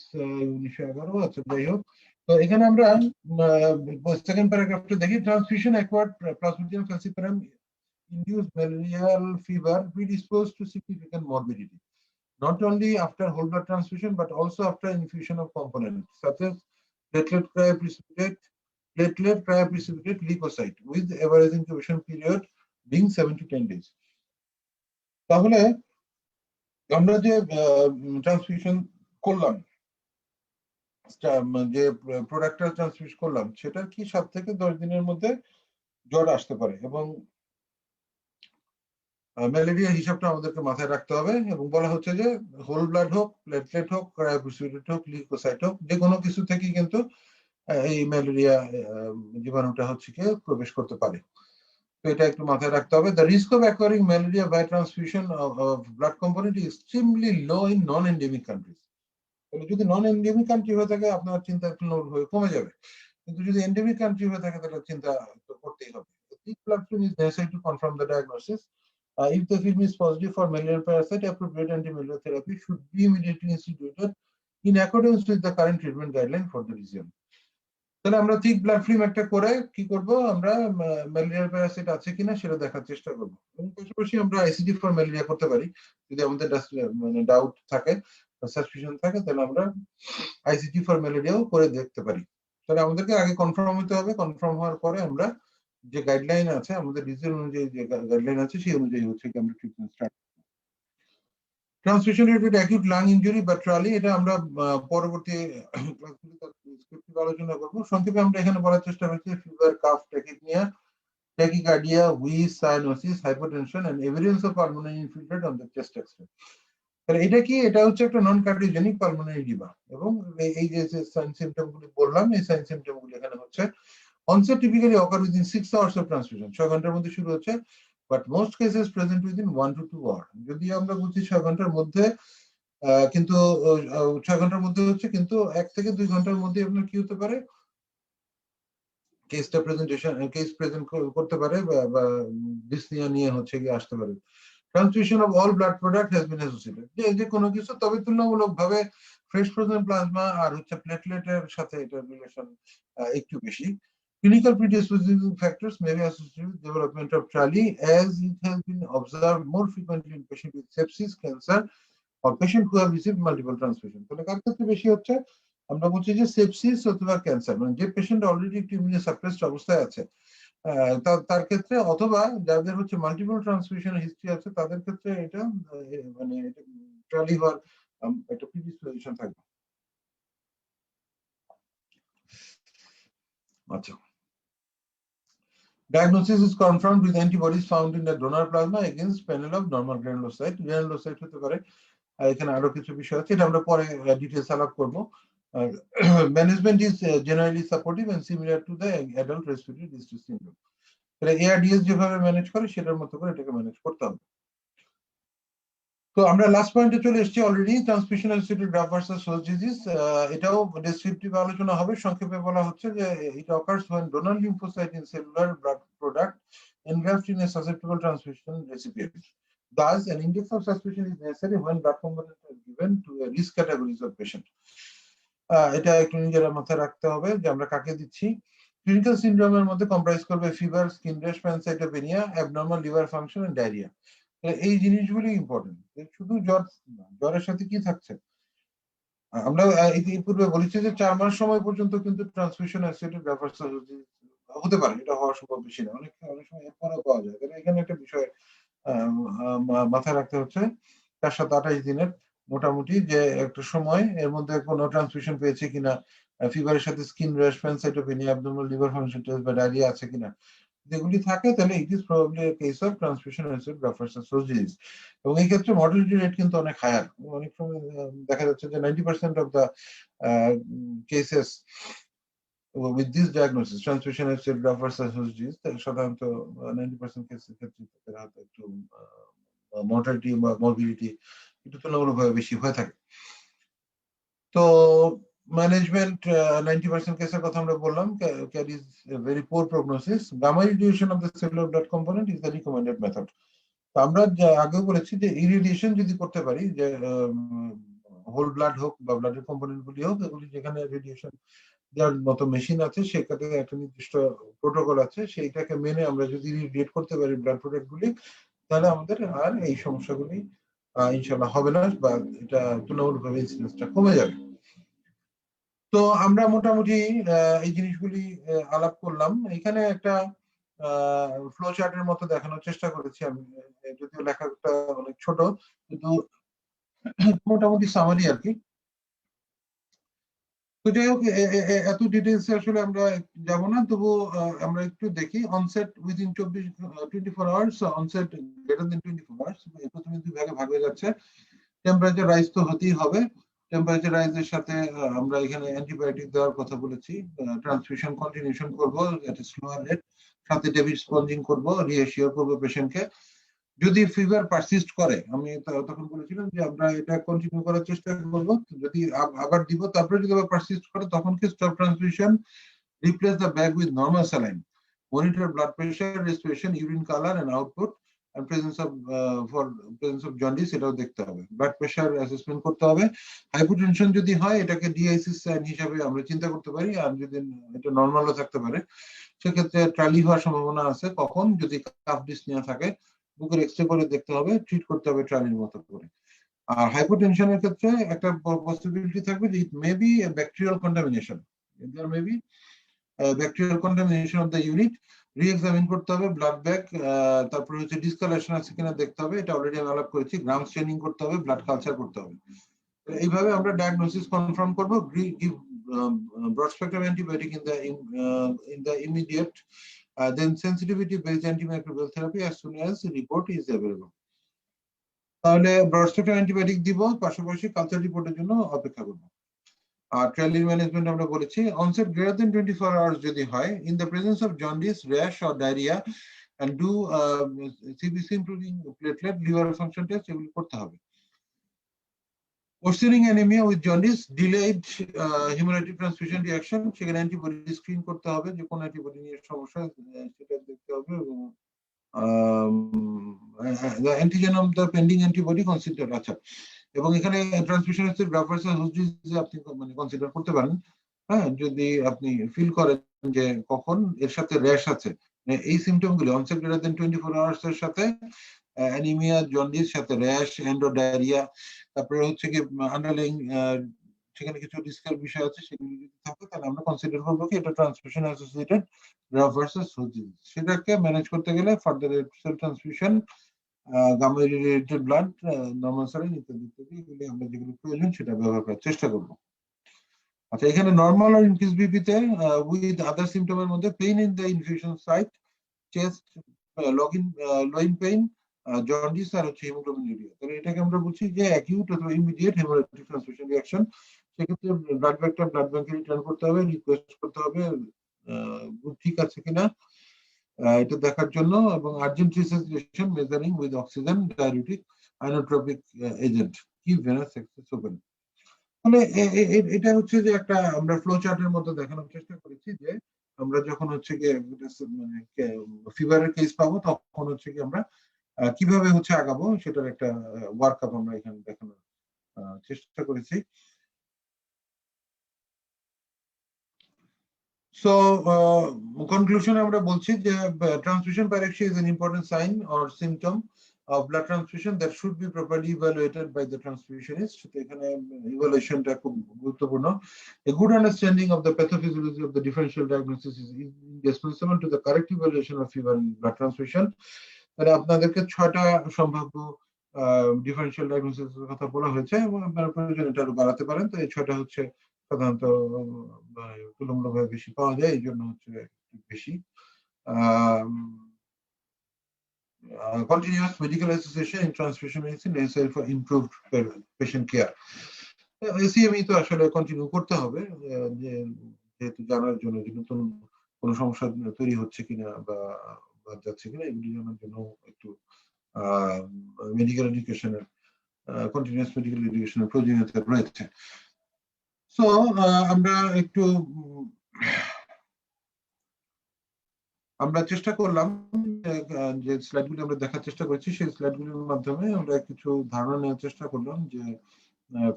1911, আচ্ছা যাই হোক। তো এখানে আমরা সেকেন্ড প্যারাগ্রাফটা দেখি, transmission acquired plasmodium falciparum induced malarial fever predisposed to significant morbidity, not only after whole blood transfusion but also after infusion of components such as platelet cryoprecipitate leukocyte with average incubation period being 7 to 10 days. তাহলে আমরা যে transfusion করলাম, যে প্রোডাক্টটা transfuse করলাম, সেটার কি 7 থেকে 10 দিনের মধ্যে জ্বর আসতে পারে এবং ম্যালেরিয়া হিসাবটা আমাদেরকে মাথায় রাখতে হবে। এবং বলা হচ্ছে যে হোল ব্লাড হোক, প্লেটলেট হোক, ক্রায়োপ্রিসিপিটেট হোক, লিউকোসাইট হোক, যে কোনো কিছু থেকে কিন্তু এই ম্যালেরিয়া জীবাণুটা হচ্ছে কি প্রবেশ করতে পারে। তো এটা একটু মাথায় রাখতে হবে। The risk of acquiring malaria by transfusion of blood component is extremely low in non endemic countries. তাহলে যদি নন এন্ডেমিক কান্ট্রি হয়ে থাকে আপনার চিন্তা একটু হয়ে কমে যাবে, কিন্তু যদি এন্ডেমিক কান্ট্রি হয়ে থাকে তাহলে চিন্তা করতেই হবে। Thick blood film is necessary to confirm the diagnosis. If the film is positive for malarial parasite, appropriate anti-malarial therapy should be immediately instituted in accordance with the current treatment guideline for the region. তাহলে আমরা thick blood film একটা করে কি করব, আমরা malarial Parasite আছে কিনা সেটা দেখার চেষ্টা করব। এবং পাশাপাশি আমরা আইসিজি ফর ম্যালেরিয়া করতে পারি যদি আমাদের মানে ডাউট থাকে বা সাসপিশন থাকে, তাহলে আমরা আইসিজি ফর ম্যালেরিয়াও করে দেখতে পারি। তাহলে আমাদেরকে আগে কনফার্ম হতে হবে, কনফার্ম হওয়ার পরে আমরা যে গাইডলাইন আছে, আমাদের ডিজিটাল অনুযায়ী যে গাইডলাইন আছে সেই অনুযায়ী হচ্ছে কি আমরা treatment start. Transmission related acute lung injury বা ট্রালি, এটা আমরা পরবর্তী ক্লাসগুলোতে আলোচনা করব। সংক্ষেপে আমরা এখানে বলার চেষ্টা করছি fever, cough, tachycardia, wheeze, cyanosis, hypotension and evidence of pulmonary infiltrate on the chest x ray. তাহলে এটা কি? এটা হচ্ছে একটা নন কার্ডিওজেনিক পালমোনারি ইডিমা এবং এই যে সাইন সিম্পটম গুলি বললাম, এই সাইন সিম্পটম গুলি এখানে হচ্ছে। onset typically occur within 6 hours of transfusion, 6 ঘন্টার মধ্যে শুরু হচ্ছে, but most cases present within 1 to 2 hours। যদি আমরা বলছি 6 ঘন্টার মধ্যে, কিন্তু 6 ঘন্টার মধ্যে হচ্ছে, কিন্তু 1 থেকে 2 ঘন্টার মধ্যে আপনার কি হতে পারে, কেসটা কেস প্রেজেন্ট করতে পারে বা ডিসনিয়া নিয়ে হচ্ছে কি আসতে পারে। Transfusion of all blood product has been associated, যে কোনো কিছু, তবে তুলনামূলকভাবে ফ্রেশ ফ্রোজেন প্লাজমা আর হচ্ছে প্লেটলেটের সাথে এটার রিলেশন একটু বেশি। Clinical predisposing factors may be associated with development of TRALI, as it has been observed more frequently in patients with sepsis, cancer, or patients who have received multiple transfusions. তাহলে কার ক্ষেত্রে বেশি হচ্ছে? আমরা বলছি যে সেপসিস অথবা ক্যান্সার, মানে যে পেশেন্ট অলরেডি একটু ইমিউনোসাপ্রেসড অবস্থায় আছে তার ক্ষেত্রে, অথবা যাদের হচ্ছে মাল্টিপল ট্রান্সফিউশন হিস্ট্রি আছে তাদের ক্ষেত্রে এটা মানে ট্রালি হওয়ার একটা প্রিডিসপোজিশন থাকবে। আচ্ছা, diagnosis is confirmed with antibodies found in the donor plasma against panel of normal granulocyte. Granulocyte হতে পারে এখানে আরো কিছু বিষয় আছে, এটা আমরা পরে ডিটেইলস আলাপ করব। Management is generally supportive and similar to the adult respiratory distress syndrome. এটা এআরডিএস যেভাবে ম্যানেজ করে সেটার মতো করে এটাকে ম্যানেজ করতে হবে। তো আমরা লাস্ট পয়েন্টে চলে এসেছি already, transmission associated graft versus host disease. এটাও ডেসক্রিপটিভ আলোচনা হবে। সংক্ষেপে বলা হচ্ছে যে it occurs when donor lymphocyte in cellular blood product engraft in a susceptible transmission recipient. Thus, an index of suspicion is necessary when blood components are given to a risk categories of patient. এটা একটু নিজেরা মাথায় রাখতে হবে যে আমরা কাকে দিচ্ছি। ক্লিনিক্যাল সিনড্রোমের মধ্যে কম্প্রাইজ করবে fever, skin rash, pancytopenia, abnormal liver function and diarrhoea. এই জিনিসগুলি ইম্পর্টেন্ট। শুধু জ্বর, জ্বরের সাথে কি থাকছে? আমরা পূর্বে বলেছি যে 4 মাস সময় পর্যন্ত কিন্তু ট্রান্সমিশন অ্যাসোসিয়েটেড গ্রাফ ভার্সাস হতে পারে, এটা হওয়ার সম্ভব বেশি না, অনেক সময় এরপরেও পাওয়া যায়। তাহলে এখানে একটা বিষয় মাথায় রাখতে হচ্ছে, 4 7 28 দিনের মোটামুটি যে একটা সময়, এর মধ্যে কোনো ট্রান্সমিশন পেয়েছে কিনা, ফিভারের সাথে skin rash, pancytopenia, abnormal liver function test বা ডায়রিয়া আছে কিনা, যেগুলি থাকে তাহলে it is probably A case of transmission associated graft versus host disease. এবং এই ক্ষেত্রে মর্টালিটি রেট কিন্তু অনেক হায়ার। অনেক সময় দেখা যাচ্ছে যে 90% of the cases with this diagnosis, transmission associated graft versus host disease, সাধারণত 90% কেসের ক্ষেত্রে তাদের হয়তো একটু মর্টালিটি বা মরবিডিটি একটু তুলনামূলকভাবে বেশি হয়ে থাকে। তো ম্যানেজমেন্ট 90% কেসের কথা আমরা বললাম, carries a very poor prognosis. Gamma irradiation of the cellular blood component is the recommended method. তো আমরা আগেও বলেছি যে ইরিডিয়েশন যদি করতে পারি, যে হোল ব্লাড হোক বা ব্লাডের কম্পোনেন্ট গুলি হোক, এগুলি যেখানে রেডিয়েশন যার মতো মেশিন আছে, সেখানে একটা নির্দিষ্ট প্রোটোকল আছে, সেইটাকে মেনে আমরা যদি ইরিডিয়েট করতে পারি ব্লাড প্রোডাক্ট গুলি, তাহলে আমাদের আর এই সমস্যাগুলি ইনশাল্লাহ হবে না, বা এটা তুলনামূলকভাবে ইনসিডেন্সটা কমে যাবে। তো আমরা মোটামুটি এই জিনিসগুলি আলাপ করলাম। এখানে একটা ফ্লো চার্টের মতো দেখানোর চেষ্টা করেছি আমি, যদিও লেখাটা অনেক ছোট, কিন্তু মোটামুটি সামারি আর কি। তো যাই হোক, এত ডিটেলস আসলে আমরা যাব না, তবু আমরা একটু দেখি। Onset within 24 hours, onset greater than 24 hours, প্রথমে দুই ভাগে ভাগ হয়ে যাচ্ছে। টেম্পারেচার রাইজ তো হতেই হবে। টেম্পারেচার রাইজের সাথে আমরা এখানে অ্যান্টিবায়োটিক দেওয়ার কথা বলেছি। ট্রান্সমিশন কন্টিনিউশন করবো এট স্লোয়ার রেট, সাথে ডেভিড স্পঞ্জিং করবো, রিএশিওর করবো পেশেন্টকে। যদি ফিভার পারসিস্ট করে, আমি তখন বলেছিলাম যে আমরা এটা কন্টিনিউ করার চেষ্টা করবো। যদি আবার দিব, তারপরে যদি আবার পারসিস্ট করে, তখন কি stop transmission, replace the bag with normal saline, monitor blood pressure, respiration, urine colour and output, and presence of jaundice এটাও দেখতে হবে। ব্লাড প্রেশার অ্যাসেসমেন্ট করতে হবে। হাইপোটেনশন যদি হয়, এটাকে ডিআইসিস সাইন হিসাবে আমরা চিন্তা করতে পারি। আর যদি এটা নর্মালও থাকতে পারে, সেক্ষেত্রে ট্রালি হওয়ার সম্ভাবনা আছে। কখন? যদি কাফ ডিসনিয়া থাকে, বুকের এক্সরে করে দেখতে হবে, ট্রিট করতে হবে ট্রালির মতো করে। আর হাইপোটেনশনের ক্ষেত্রে একটা পসিবিলিটি থাকবে যে it may be bacterial contamination, there may be bacterial contamination of the unit. Reexamine করতে হবে ব্লাড ব্যাগ, তারপরে হচ্ছে ডিসকালারেশন আছে কিনা দেখতে হবে, এটা অলরেডি আমি আলাপ করেছি। গ্রাম স্টেনিং করতে হবে, ব্লাড কালচার করতে হবে। এইভাবে আমরা ডায়াগনোসিস কনফার্ম করব। Give broad spectrum antibiotic in the immediate, then sensitivity based antimicrobial therapy as soon as the report is available. তাহলে ব্রড স্পেকট্রাম অ্যান্টিবায়োটিক দিব, পাশাপাশি কালচার রিপোর্টের জন্য অপেক্ষা করব। আর ট্রায়াল ম্যানেজমেন্ট আমরা বলেছি, অনসেট গ্রেটার দেন 24 আওয়ার্স যদি হয়, in the presence of jaundice, rash or diarrhoea, and do CBC including platelet, liver function test, এগুলো করতে হবে। Worsening anemia with jaundice, delayed hemolytic transfusion reaction, সেখানে অ্যান্টিবডি স্ক্রিন করতে হবে, যে কোন অ্যান্টিবডি নিয়ে সমস্যা সেটা দেখতে হবে, এবং the antigen of the pending antibody consider, আচ্ছা। এবং এখানে ট্রান্সমিশন হচ্ছে গ্রাফ ভার্সাস হোস্ট ডিজিজ আপনি মানে কনসিডার করতে পারেন। হ্যাঁ, যদি আপনি ফিল করেন যে কখন এর সাথে র্যাশ আছে, এই সিমটম গুলো অনসেট গ্রেটার দেন 24 আওয়ার্স এর সাথে অ্যানিমিয়া, জন্ডিস, সাথে র্যাশ, এন্ডোডায়রিয়া, তারপরে হচ্ছে কি আন্ডারলাইং সেখানে কিছু রিস্কের বিষয় আছে, সেগুলো যদি থাকে, তাহলে আমরা কনসিডার করবো কি এটা transmission associated graft versus host disease. সেটাকে ম্যানেজ করতে গেলে further cell transmission, gamma irradiated blood, normal saline ইত্যাদি ইত্যাদি, এগুলি আমরা যেগুলো প্রয়োজন সেটা ব্যবহার করার চেষ্টা করবো। আচ্ছা, এখানে নর্মাল আর ইনক্রিজ বিপিতে উইথ আদার সিমটমের মধ্যে pain in the infusion site, chest, loin pain, jaundice আর হচ্ছে হিমোগ্লোবিনুরিয়া। তাহলে এটাকে আমরা বলছি যে অ্যাকিউট অথবা ইমিডিয়েট হেমোরাইটিক ট্রান্সফিউশন রিঅ্যাকশন। সেক্ষেত্রে ব্লাড ব্যাংকে রিটার্ন করতে হবে, রিকোয়েস্ট করতে হবে গ্রুপ ঠিক আছে কিনা এটা দেখার জন্য, এবং urgent resuscitation measuring with oxygen, diuretic, inotropic agent, keep venous access open. মানে এটা হচ্ছে যে একটা আমরা ফ্লো চার্টের মধ্যে দেখানোর চেষ্টা করেছি যে আমরা যখন হচ্ছে গিয়ে মানে ফিভারের কেস পাবো তখন হচ্ছে কি আমরা কিভাবে হচ্ছে আগাবো সেটার একটা ওয়ার্কআপ আমরা এখানে দেখানোর চেষ্টা করেছি। So, conclusion আমরা বলছি যে transfusion pyrexia is an important sign or symptom of blood transfusion that should be properly evaluated by the transfusionist. এখানে evaluationটা খুব গুরুত্বপূর্ণ. A good understanding of the pathophysiology of the differential diagnosis is indispensable to the correct evaluation of fever and blood transfusion. তাহলে আপনাদেরকে 6টা সম্ভাব্য differential ডায়াগনোসিসের কথা বলা হয়েছে এবং আপনারা প্রয়োজন এটা আরো বাড়াতে পারেন। তো এই 6টা হচ্ছে সাধারণত তুলনামূলকভাবে বেশি পাওয়া যায়, এই জন্য হচ্ছে বেশি। Continuous medical association in transfusion medicine necessary for improved patient care. ACME তো আসলে কন্টিনিউ করতে হবে, যেহেতু জানার জন্য যে নতুন কোনো সমস্যা তৈরি হচ্ছে কিনা বা যাচ্ছে কিনা এগুলি জানার জন্য একটু মেডিকেল এডুকেশনের কন্টিনিউয়াস মেডিকেল এডুকেশনের প্রয়োজনীয়তা রয়েছে। সো আমরা চেষ্টা করলাম যে স্লাইডগুলি আমরা দেখার চেষ্টা করেছি, সেই স্লাইডগুলির মাধ্যমে আমরা কিছু ধারণা নেওয়ার চেষ্টা করলাম যে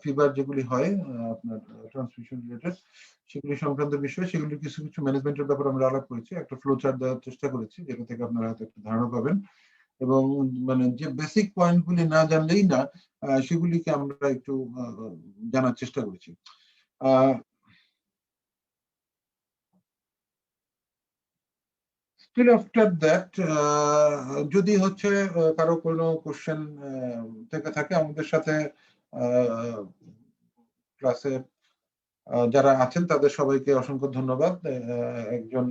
ফিভার যেগুলি হয় আপনার ট্রান্সমিশন রিলেটেড সেগুলি সংক্রান্ত বিষয়, সেগুলির কিছু কিছু ম্যানেজমেন্টের ব্যাপারে আমরা আলাপ করেছি, একটা ফ্লো চার্ট দেওয়ার চেষ্টা করেছি যেটা থেকে আপনারা হয়তো একটা ধারণা পাবেন, এবং মানে যে বেসিক পয়েন্টগুলি না জানলেই না সেগুলিকে আমরা একটু জানার চেষ্টা করেছি। Still after that, যদি হচ্ছে কারো কোনো কোশ্চেন থেকে থাকে আমাদের সাথে ক্লাসে যারা আছেন তাদের সবাইকে অসংখ্য ধন্যবাদ। একজন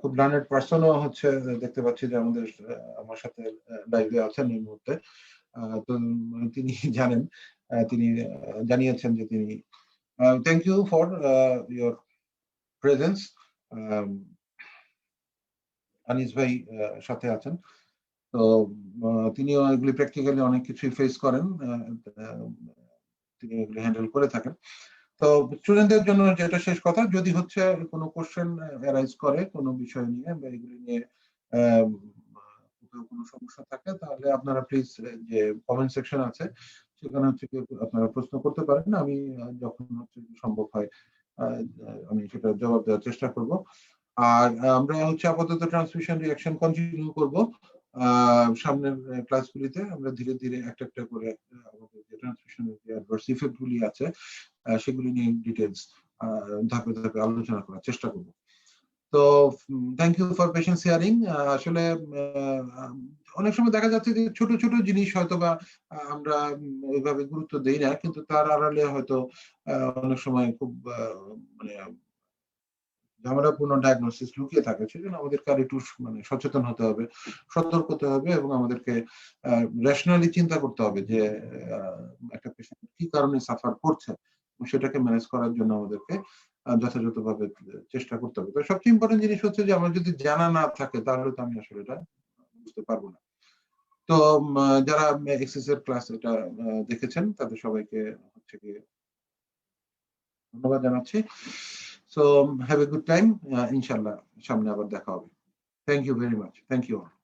খুব লার্নেড পার্সনও হচ্ছে দেখতে পাচ্ছি যে আমার সাথে লাইভে আছেন এই মুহূর্তে। তো তিনি জানেন, তিনি জানিয়েছেন যে তিনি thank you for your presence. Anis ভাই সাথে আছেন, তো তিনিও এগুলি প্র্যাকটিক্যালি অনেক কিছুই ফেস করেন, তিনি এগুলি হ্যান্ডেল করে থাকেন। তো স্টুডেন্টদের জন্য যেটা শেষ কথা, যদি হচ্ছে কোনো কোশ্চেন অ্যারাইজ করে কোনো বিষয় নিয়ে বা এগুলি নিয়ে কোনো সমস্যা থাকে তাহলে আপনারা প্লিজ যে কমেন্ট সেকশন আছে সেখানে হচ্ছে আপনারা প্রশ্ন করতে পারেন, আমি যখন হচ্ছে সম্ভব হয় আমি সেটা জবাব দেওয়ার চেষ্টা করব। আর আমরা হচ্ছে আপাতত ট্রান্সমিশন রিঅ্যাকশন কন্টিনিউ করব, সামনের ক্লাসগুলিতে আমরা ধীরে ধীরে একটা একটা করে আমাদের যে ট্রান্সমিশনের যে অ্যাডভার্স ইফেক্ট গুলি আছে সেগুলি নিয়ে ডিটেলস ধাপে ধাপে আলোচনা করার চেষ্টা করব। তো thank you for patience hearing. আসলে অনেক সময় দেখা যাচ্ছে যে ছোট ছোট জিনিস হয়তো বা আমরা ওইভাবে গুরুত্ব দেই না, কিন্তু তার আড়ালে হয়তো অনেক সময় খুব মানে ঝামেলাপূর্ণ ডায়াগনোসিস লুকিয়ে থাকে, সেজন্য আমাদেরকে আর একটু মানে সচেতন হতে হবে, সতর্ক হতে হবে, এবং আমাদেরকে রেশনালি চিন্তা করতে হবে যে একটা পেশেন্ট কি কারণে সাফার করছে সেটাকে ম্যানেজ করার জন্য আমাদেরকে যথাযথভাবে চেষ্টা করতে হবে। তো সবচেয়ে ইম্পর্টেন্ট জিনিস হচ্ছে যে আমার যদি জানা না থাকে তাহলে তো আমি আসলে এটা বুঝতে পারবো না। তো যারা এক্সেস এর ক্লাস এটা দেখেছেন তাদের সবাইকে হচ্ছে গিয়ে ধন্যবাদ জানাচ্ছি। So have a good time. Inshallah, সামনে আবার দেখা হবে। Thank you very much. Thank you all.